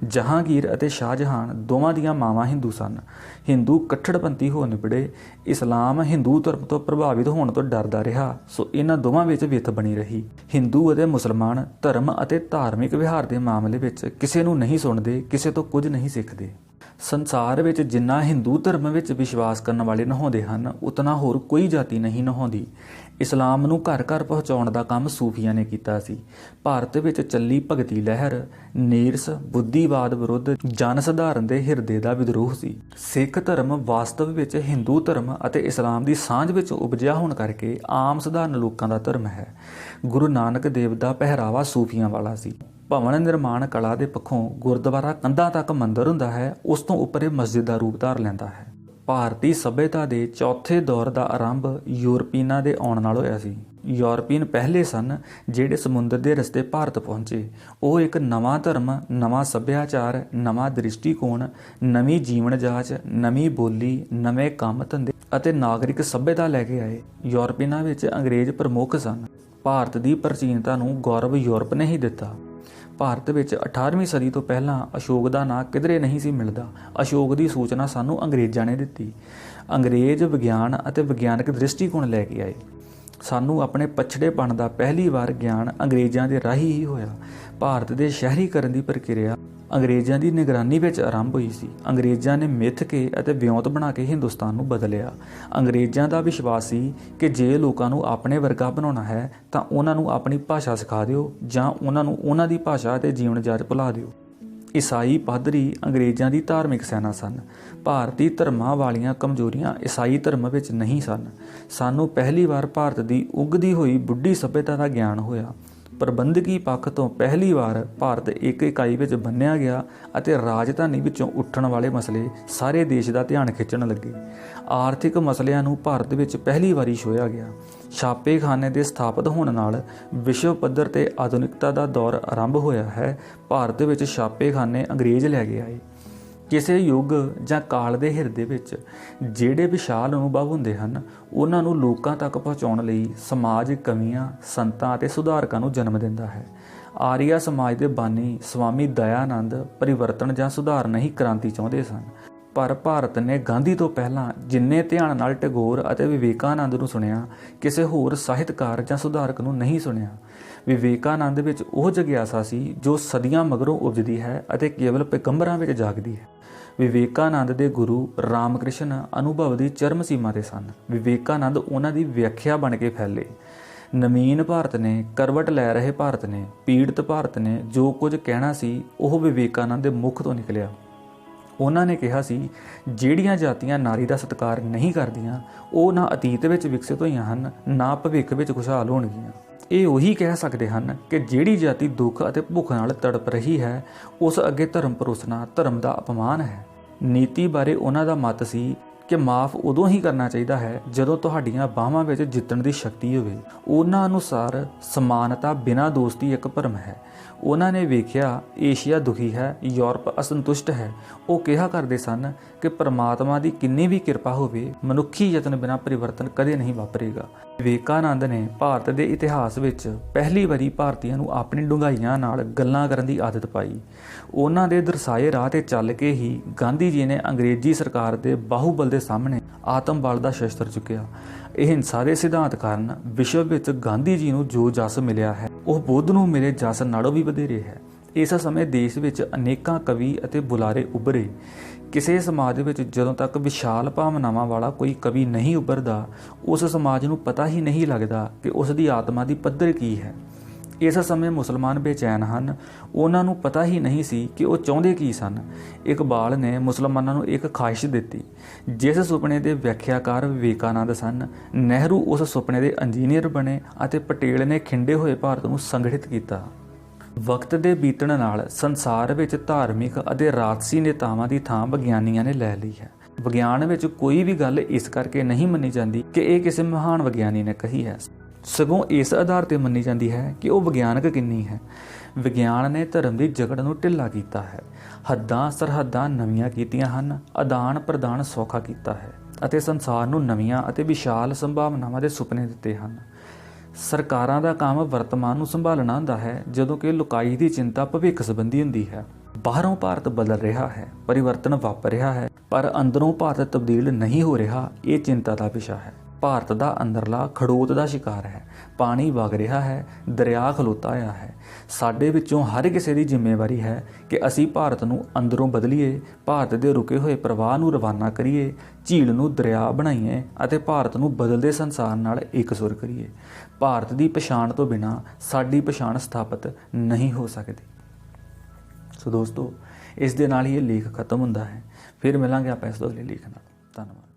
ਜਹਾਂਗੀਰ ਅਤੇ ਸ਼ਾਹਜਹਾਨ ਦੋਵਾਂ ਦੀਆਂ ਮਾਵਾਂ ਹਿੰਦੂ ਸਨ। ਹਿੰਦੂ ਕੱਟੜਪੰਥੀ ਹੋ ਨਿਬੜੇ। ਇਸਲਾਮ ਹਿੰਦੂ ਧਰਮ ਤੋਂ ਪ੍ਰਭਾਵਿਤ ਹੋਣ ਤੋਂ ਡਰਦਾ ਰਿਹਾ, ਸੋ ਇਹਨਾਂ ਦੋਵਾਂ ਵਿੱਚ ਵਿੱਥ ਬਣੀ ਰਹੀ। ਹਿੰਦੂ ਅਤੇ ਮੁਸਲਮਾਨ ਧਰਮ ਅਤੇ ਧਾਰਮਿਕ ਵਿਹਾਰ ਦੇ ਮਾਮਲੇ ਵਿੱਚ ਕਿਸੇ ਨੂੰ ਨਹੀਂ ਸੁਣਦੇ, ਕਿਸੇ ਤੋਂ ਕੁਝ ਨਹੀਂ ਸਿੱਖਦੇ। ਸੰਸਾਰ ਵਿੱਚ ਜਿੰਨਾ ਹਿੰਦੂ ਧਰਮ ਵਿੱਚ ਵਿਸ਼ਵਾਸ ਕਰਨ ਵਾਲੇ ਨਹਾਉਂਦੇ ਹਨ, ਉਤਨਾ ਹੋਰ ਕੋਈ ਜਾਤੀ ਨਹੀਂ ਨਹਾਉਂਦੀ। ਇਸਲਾਮ ਨੂੰ ਘਰ ਘਰ ਪਹੁੰਚਾਉਣ ਦਾ ਕੰਮ ਸੂਫੀਆਂ ਨੇ ਕੀਤਾ ਸੀ। ਭਾਰਤ ਵਿੱਚ ਚੱਲੀ ਭਗਤੀ ਲਹਿਰ ਨੀਰਸ ਬੁੱਧੀਵਾਦ ਵਿਰੁੱਧ ਜਨ ਸਧਾਰਨ ਦੇ ਹਿਰਦੇ ਦਾ ਵਿਦਰੋਹ ਸੀ। ਸਿੱਖ ਧਰਮ ਵਾਸਤਵ ਵਿੱਚ ਹਿੰਦੂ ਧਰਮ ਅਤੇ ਇਸਲਾਮ ਦੀ ਸਾਂਝ ਵਿੱਚ ਉਪਜਿਆ ਹੋਣ ਕਰਕੇ ਆਮ ਸਧਾਰਨ ਲੋਕਾਂ ਦਾ ਧਰਮ ਹੈ। ਗੁਰੂ ਨਾਨਕ ਦੇਵ ਦਾ ਪਹਿਰਾਵਾ ਸੂਫੀਆਂ ਵਾਲਾ ਸੀ। ਭਵਨ ਨਿਰਮਾਣ ਕਲਾ ਦੇ ਪੱਖੋਂ ਗੁਰਦੁਆਰਾ ਕੰਧਾਂ ਤੱਕ ਮੰਦਰ ਹੁੰਦਾ ਹੈ, ਉਸ ਤੋਂ ਉੱਪਰ ਇਹ ਮਸਜਿਦ ਦਾ ਰੂਪ ਧਾਰ ਲੈਂਦਾ ਹੈ। ਭਾਰਤੀ ਸੱਭਿਅਤਾ ਦੇ ਚੌਥੇ ਦੌਰ ਦਾ ਆਰੰਭ ਯੂਰਪੀਨਾਂ ਦੇ ਆਉਣ ਨਾਲ ਹੋਇਆ ਸੀ। ਯੂਰਪੀਨ ਪਹਿਲੇ ਸਨ ਜਿਹੜੇ ਸਮੁੰਦਰ ਦੇ ਰਸਤੇ ਭਾਰਤ ਪਹੁੰਚੇ। ਉਹ ਇੱਕ ਨਵਾਂ ਧਰਮ, ਨਵਾਂ ਸੱਭਿਆਚਾਰ, ਨਵਾਂ ਦ੍ਰਿਸ਼ਟੀਕੋਣ, ਨਵੀਂ ਜੀਵਨ ਜਾਚ, ਨਵੀਂ ਬੋਲੀ, ਨਵੇਂ ਕੰਮ ਧੰਦੇ ਅਤੇ ਨਾਗਰਿਕ ਸੱਭਿਅਤਾ ਲੈ ਕੇ ਆਏ। ਯੂਰਪੀਨਾਂ ਵਿੱਚ ਅੰਗਰੇਜ਼ ਪ੍ਰਮੁੱਖ ਸਨ। ਭਾਰਤ ਦੀ ਪ੍ਰਾਚੀਨਤਾ ਨੂੰ ਗੌਰਵ ਯੂਰਪ ਨੇ ਹੀ ਦਿੱਤਾ। ਭਾਰਤ ਵਿੱਚ 18ਵੀਂ ਸਦੀ ਤੋਂ ਪਹਿਲਾਂ ਅਸ਼ੋਕ ਦਾ ਨਾਂ ਕਿਧਰੇ ਨਹੀਂ ਸੀ ਮਿਲਦਾ। ਅਸ਼ੋਕ ਦੀ ਸੂਚਨਾ ਸਾਨੂੰ ਅੰਗਰੇਜ਼ਾਂ ਨੇ ਦਿੱਤੀ। ਅੰਗਰੇਜ਼ ਵਿਗਿਆਨ ਅਤੇ ਵਿਗਿਆਨਕ ਦ੍ਰਿਸ਼ਟੀਕੋਣ ਲੈ ਕੇ ਆਏ। ਸਾਨੂੰ ਆਪਣੇ ਪਛੜੇਪਣ ਦਾ ਪਹਿਲੀ ਵਾਰ ਗਿਆਨ ਅੰਗਰੇਜ਼ਾਂ ਦੇ ਰਾਹੀਂ ਹੀ ਹੋਇਆ। ਭਾਰਤ ਦੇ ਸ਼ਹਿਰੀਕਰਨ ਦੀ ਪ੍ਰਕਿਰਿਆ ਅੰਗਰੇਜ਼ਾਂ ਦੀ ਨਿਗਰਾਨੀ ਵਿੱਚ ਆਰੰਭ ਹੋਈ ਸੀ। ਅੰਗਰੇਜ਼ਾਂ ਨੇ ਮਿੱਥ ਕੇ ਅਤੇ ਵਿਉਂਤ ਬਣਾ ਕੇ ਹਿੰਦੁਸਤਾਨ ਨੂੰ ਬਦਲਿਆ। ਅੰਗਰੇਜ਼ਾਂ ਦਾ ਵਿਸ਼ਵਾਸ ਸੀ ਕਿ ਜੇ ਲੋਕਾਂ ਨੂੰ ਆਪਣੇ ਵਰਗਾ ਬਣਾਉਣਾ ਹੈ ਤਾਂ ਉਹਨਾਂ ਨੂੰ ਆਪਣੀ ਭਾਸ਼ਾ ਸਿਖਾ ਦਿਓ ਜਾਂ ਉਹਨਾਂ ਨੂੰ ਉਹਨਾਂ ਦੀ ਭਾਸ਼ਾ ਅਤੇ ਜੀਵਨ ਜਾਚ ਭੁਲਾ ਦਿਓ। ਈਸਾਈ ਪਾਦਰੀ ਅੰਗਰੇਜ਼ਾਂ ਦੀ ਧਾਰਮਿਕ ਸੈਨਾ ਸਨ। ਭਾਰਤੀ ਧਰਮਾਂ ਵਾਲੀਆਂ ਕਮਜ਼ੋਰੀਆਂ ਈਸਾਈ ਧਰਮ ਵਿੱਚ ਨਹੀਂ ਸਨ। ਸਾਨੂੰ ਪਹਿਲੀ ਵਾਰ ਭਾਰਤ ਦੀ ਉੱਗਦੀ ਹੋਈ ਬੁੱਢੀ ਸੱਭਿਅਤਾ ਦਾ ਗਿਆਨ ਹੋਇਆ। ਪ੍ਰਬੰਧਕੀ ਪੱਖ ਤੋਂ ਪਹਿਲੀ ਵਾਰ ਭਾਰਤ ਇੱਕ ਇਕਾਈ ਵਿੱਚ ਬੰਨ੍ਹਿਆ ਗਿਆ ਅਤੇ ਰਾਜਧਾਨੀ ਵਿੱਚੋਂ ਉੱਠਣ ਵਾਲੇ ਮਸਲੇ ਸਾਰੇ ਦੇਸ਼ ਦਾ ਧਿਆਨ ਖਿੱਚਣ ਲੱਗੇ। ਆਰਥਿਕ ਮਸਲਿਆਂ ਨੂੰ ਭਾਰਤ ਵਿੱਚ ਪਹਿਲੀ ਵਾਰੀ ਛੋਹਿਆ ਗਿਆ। ਛਾਪੇਖਾਨੇ ਦੇ ਸਥਾਪਿਤ ਹੋਣ ਨਾਲ ਵਿਸ਼ਵ ਪੱਧਰ ਤੇ ਆਧੁਨਿਕਤਾ ਦਾ ਦੌਰ ਆਰੰਭ ਹੋਇਆ ਹੈ। ਭਾਰਤ ਵਿੱਚ ਛਾਪੇਖਾਨੇ ਅੰਗਰੇਜ਼ ਲੈ ਕੇ ਆਏ। ਕਿਸੇ ਯੁੱਗ ਜਾਂ ਕਾਲ ਦੇ ਹਿਰਦੇ ਵਿੱਚ ਜਿਹੜੇ ਵਿਸ਼ਾਲ ਅਨੁਭਵ ਹੁੰਦੇ ਹਨ, ਉਹਨਾਂ ਨੂੰ ਲੋਕਾਂ ਤੱਕ ਪਹੁੰਚਾਉਣ ਲਈ ਸਮਾਜ ਕਵੀਆਂ, ਸੰਤਾਂ ਅਤੇ ਸੁਧਾਰਕਾਂ ਨੂੰ ਜਨਮ ਦਿੰਦਾ ਹੈ। ਆਰੀਆ ਸਮਾਜ ਦੇ ਬਾਨੀ ਸਵਾਮੀ ਦਇਆਨੰਦ ਪਰਿਵਰਤਨ ਜਾਂ ਸੁਧਾਰ ਨਹੀਂ ਕ੍ਰਾਂਤੀ ਚਾਹੁੰਦੇ ਸਨ। ਪਰ ਭਾਰਤ ਨੇ ਗਾਂਧੀ ਤੋਂ ਪਹਿਲਾਂ ਜਿੰਨੇ ਧਿਆਨ ਨਾਲ ਟੈਗੋਰ ਅਤੇ ਵਿਵੇਕਾਨੰਦ ਨੂੰ ਸੁਣਿਆ, ਕਿਸੇ ਹੋਰ ਸਾਹਿਤਕਾਰ ਜਾਂ ਸੁਧਾਰਕ ਨੂੰ ਨਹੀਂ ਸੁਣਿਆ। ਵਿਵੇਕਾਨੰਦ ਵਿੱਚ ਉਹ ਜਗਿਆਸਾ ਸੀ ਜੋ ਸਦੀਆਂ ਮਗਰੋਂ ਉਪਜਦੀ ਹੈ ਅਤੇ ਕੇਵਲ ਪੈਗੰਬਰਾਂ ਵਿੱਚ ਜਾਗਦੀ ਹੈ। ਵਿਵੇਕਾਨੰਦ ਦੇ ਗੁਰੂ ਰਾਮਕ੍ਰਿਸ਼ਨ ਅਨੁਭਵ ਦੀ ਚਰਮ ਸੀਮਾ ਤੇ ਸਨ। ਵਿਵੇਕਾਨੰਦ ਉਹਨਾਂ ਦੀ ਵਿਆਖਿਆ ਬਣ ਕੇ ਫੈਲੇ। ਨਵੀਨ ਭਾਰਤ ਨੇ, ਕਰਵਟ ਲੈ ਰਹੇ ਭਾਰਤ ਨੇ, ਪੀੜਤ ਭਾਰਤ ਨੇ ਜੋ ਕੁਝ ਕਹਿਣਾ ਸੀ ਉਹ ਵਿਵੇਕਾਨੰਦ ਦੇ ਮੁਖ ਤੋਂ ਨਿਕਲਿਆ। ਉਹਨਾਂ ਨੇ ਕਿਹਾ ਸੀ, ਜਿਹੜੀਆਂ ਜਾਤੀਆਂ ਨਾਰੀ ਦਾ ਸਤਿਕਾਰ ਨਹੀਂ ਕਰਦੀਆਂ ਉਹ ਨਾ ਅਤੀਤ ਵਿੱਚ ਵਿਕਸਿਤ ਹੋਈਆਂ ਹਨ, ਨਾ ਭਵਿੱਖ ਵਿੱਚ ਖੁਸ਼ਹਾਲ ਹੋਣਗੀਆਂ। ਇਹ ਉਹੀ ਕਹਿ ਸਕਦੇ ਹਨ ਕਿ ਜਿਹੜੀ ਜਾਤੀ ਦੁੱਖ ਅਤੇ ਭੁੱਖ ਨਾਲ ਤੜਪ ਰਹੀ ਹੈ, ਉਸ ਅੱਗੇ ਧਰਮ ਪਰੋਸਣਾ ਧਰਮ ਦਾ ਅਪਮਾਨ ਹੈ। ਨੀਤੀ ਬਾਰੇ ਉਹਨਾਂ ਦਾ ਮਤ ਸੀ ਕਿ ਮਾਫ਼ ਉਦੋਂ ਹੀ ਕਰਨਾ ਚਾਹੀਦਾ ਹੈ ਜਦੋਂ ਤੁਹਾਡੀਆਂ ਬਾਹਾਂ ਵਿੱਚ ਜਿੱਤਣ ਦੀ ਸ਼ਕਤੀ ਹੋਵੇ। ਉਹਨਾਂ ਅਨੁਸਾਰ ਸਮਾਨਤਾ ਬਿਨਾਂ ਦੋਸਤੀ ਇੱਕ ਭਰਮ ਹੈ। ਉਹਨਾਂ ਨੇ ਵੇਖਿਆ ਏਸ਼ੀਆ ਦੁਖੀ ਹੈ, ਯੂਰਪ ਅਸੰਤੁਸ਼ਟ ਹੈ। ਉਹ ਕਿਹਾ ਕਰਦੇ ਸਨ ਕਿ ਪਰਮਾਤਮਾ ਦੀ ਕਿੰਨੀ ਵੀ ਕਿਰਪਾ ਹੋਵੇ, ਮਨੁੱਖੀ ਯਤਨ ਬਿਨਾਂ ਪਰਿਵਰਤਨ ਕਦੇ ਨਹੀਂ ਵਾਪਰੇਗਾ। ਵਿਵੇਕਾਨੰਦ ਨੇ ਭਾਰਤ ਦੇ ਇਤਿਹਾਸ ਵਿੱਚ ਪਹਿਲੀ ਵਾਰੀ ਭਾਰਤੀਆਂ ਨੂੰ ਆਪਣੀ ਡੂੰਘਾਈਆਂ ਨਾਲ ਗੱਲਾਂ ਕਰਨ ਦੀ ਆਦਤ ਪਾਈ। ਉਹਨਾਂ ਦੇ ਦਰਸਾਏ ਰਾਹ ਤੇ ਚੱਲ ਕੇ ਹੀ ਗਾਂਧੀ ਜੀ ਨੇ ਅੰਗਰੇਜ਼ੀ ਸਰਕਾਰ ਦੇ ਬਾਹੂਬਲ ਦੇ ਸਾਹਮਣੇ ਆਤਮ ਬਲ ਦਾ ਸ਼ਸਤਰ ਚੁੱਕਿਆ। ਇਹ ਹਿੰਸਾ ਦੇ ਸਿਧਾਂਤ ਕਾਰਨ ਵਿਸ਼ਵ ਵਿੱਚ ਗਾਂਧੀ ਜੀ ਨੂੰ ਜੋ ਜਸ ਮਿਲਿਆ ਹੈ ਉਹ ਬੁੱਧ ਨੂੰ ਮਿਲੇ ਜਸ ਨਾਲੋਂ ਵੀ ਵਧੇਰੇ ਹੈ। ਇਸ ਸਮੇਂ ਦੇਸ਼ ਵਿੱਚ ਅਨੇਕਾਂ ਕਵੀ ਅਤੇ ਬੁਲਾਰੇ ਉੱਭਰੇ। ਕਿਸੇ ਸਮਾਜ ਵਿੱਚ ਜਦੋਂ ਤੱਕ ਵਿਸ਼ਾਲ ਭਾਵਨਾਵਾਂ ਵਾਲਾ ਕੋਈ ਕਵੀ ਨਹੀਂ ਉੱਭਰਦਾ, ਉਸ ਸਮਾਜ ਨੂੰ ਪਤਾ ਹੀ ਨਹੀਂ ਲੱਗਦਾ ਕਿ ਉਸ ਦੀ ਆਤਮਾ ਦੀ ਪੱਧਰ ਕੀ ਹੈ। ਇਸ ਸਮੇਂ ਮੁਸਲਮਾਨ ਬੇਚੈਨ ਹਨ। ਉਹਨਾਂ ਨੂੰ ਪਤਾ ਹੀ ਨਹੀਂ ਸੀ ਕਿ ਉਹ ਚਾਹੁੰਦੇ ਕੀ ਸਨ। ਇਕਬਾਲ ਨੇ ਮੁਸਲਮਾਨਾਂ ਨੂੰ ਇੱਕ ਖਾਹਿਸ਼ ਦਿੱਤੀ, ਜਿਸ ਸੁਪਨੇ ਦੇ ਵਿਆਖਿਆਕਾਰ ਵਿਵੇਕਾਨੰਦ ਸਨ। ਨਹਿਰੂ ਉਸ ਸੁਪਨੇ ਦੇ ਇੰਜੀਨੀਅਰ ਬਣੇ ਅਤੇ ਪਟੇਲ ਨੇ ਖਿੰਡੇ ਹੋਏ ਭਾਰਤ ਨੂੰ ਸੰਗਠਿਤ ਕੀਤਾ। ਵਕਤ ਦੇ ਬੀਤਣ ਨਾਲ ਸੰਸਾਰ ਵਿੱਚ ਧਾਰਮਿਕ ਅਤੇ ਰਾਜਸੀ ਨੇਤਾਵਾਂ ਦੀ ਥਾਂ ਵਿਗਿਆਨੀਆਂ ਨੇ ਲੈ ਲਈ ਹੈ। ਵਿਗਿਆਨ ਵਿੱਚ ਕੋਈ ਵੀ ਗੱਲ ਇਸ ਕਰਕੇ ਨਹੀਂ ਮੰਨੀ ਜਾਂਦੀ ਕਿ ਇਹ ਕਿਸੇ ਮਹਾਨ ਵਿਗਿਆਨੀ ਨੇ ਕਹੀ ਹੈ, ਸਗੋਂ ਇਸ ਆਧਾਰ ਤੇ ਮੰਨੀ ਜਾਂਦੀ ਹੈ ਕਿ ਉਹ ਵਿਗਿਆਨਕ ਕਿੰਨੀ ਹੈ। ਵਿਗਿਆਨ ਨੇ ਧਰਮ ਦੀ ਜਕੜ ਨੂੰ ਢਿੱਲਾ ਕੀਤਾ ਹੈ, ਹੱਦਾਂ ਸਰਹੱਦਾਂ ਨਵੀਆਂ ਕੀਤੀਆਂ ਹਨ, ਆਦਾਨ ਪ੍ਰਦਾਨ ਸੌਖਾ ਕੀਤਾ ਹੈ ਅਤੇ ਸੰਸਾਰ ਨੂੰ ਨਵੀਆਂ ਅਤੇ ਵਿਸ਼ਾਲ ਸੰਭਾਵਨਾਵਾਂ ਦੇ ਸੁਪਨੇ ਦਿੱਤੇ ਹਨ। ਸਰਕਾਰਾਂ ਦਾ ਕੰਮ ਵਰਤਮਾਨ ਨੂੰ ਸੰਭਾਲਣਾ ਹੁੰਦਾ ਹੈ, ਜਦੋਂ ਕਿ ਲੁਕਾਈ ਦੀ ਚਿੰਤਾ ਭਵਿੱਖ ਸੰਬੰਧੀ ਹੁੰਦੀ ਹੈ। ਬਾਹਰੋਂ ਭਾਰਤ ਬਦਲ ਰਿਹਾ ਹੈ, ਪਰਿਵਰਤਨ ਵਾਪਰ ਰਿਹਾ ਹੈ, ਪਰ ਅੰਦਰੋਂ ਭਾਰਤ ਤਬਦੀਲ ਨਹੀਂ ਹੋ ਰਿਹਾ। ਇਹ ਚਿੰਤਾ ਦਾ ਵਿਸ਼ਾ ਹੈ। ਭਾਰਤ ਦਾ ਅੰਦਰਲਾ ਖੜੋਤ ਦਾ ਸ਼ਿਕਾਰ ਹੈ। ਪਾਣੀ ਵਗ ਰਿਹਾ ਹੈ, ਦਰਿਆ ਖਲੋਤਾ ਹੋਇਆ ਹੈ। ਸਾਡੇ ਵਿੱਚੋਂ ਹਰ ਕਿਸੇ ਦੀ ਜ਼ਿੰਮੇਵਾਰੀ ਹੈ ਕਿ ਅਸੀਂ ਭਾਰਤ ਨੂੰ ਅੰਦਰੋਂ ਬਦਲੀਏ, ਭਾਰਤ ਦੇ ਰੁਕੇ ਹੋਏ ਪ੍ਰਵਾਹ ਨੂੰ ਰਵਾਨਾ ਕਰੀਏ, ਝੀਲ ਨੂੰ ਦਰਿਆ ਬਣਾਈਏ ਅਤੇ ਭਾਰਤ ਨੂੰ ਬਦਲਦੇ ਸੰਸਾਰ ਨਾਲ ਇਕਸੁਰ ਕਰੀਏ। ਭਾਰਤ ਦੀ ਪਛਾਣ ਤੋਂ ਬਿਨਾਂ ਸਾਡੀ ਪਛਾਣ ਸਥਾਪਿਤ ਨਹੀਂ ਹੋ ਸਕਦੀ। ਸੋ ਦੋਸਤੋ, ਇਸ ਦੇ ਨਾਲ ਹੀ ਇਹ ਲੇਖ ਖਤਮ ਹੁੰਦਾ ਹੈ। ਫਿਰ ਮਿਲਾਂਗੇ ਆਪਾਂ ਇਸ ਤੋਂ ਅਗਲੇ ਲੇਖ ਨਾਲ। ਧੰਨਵਾਦ।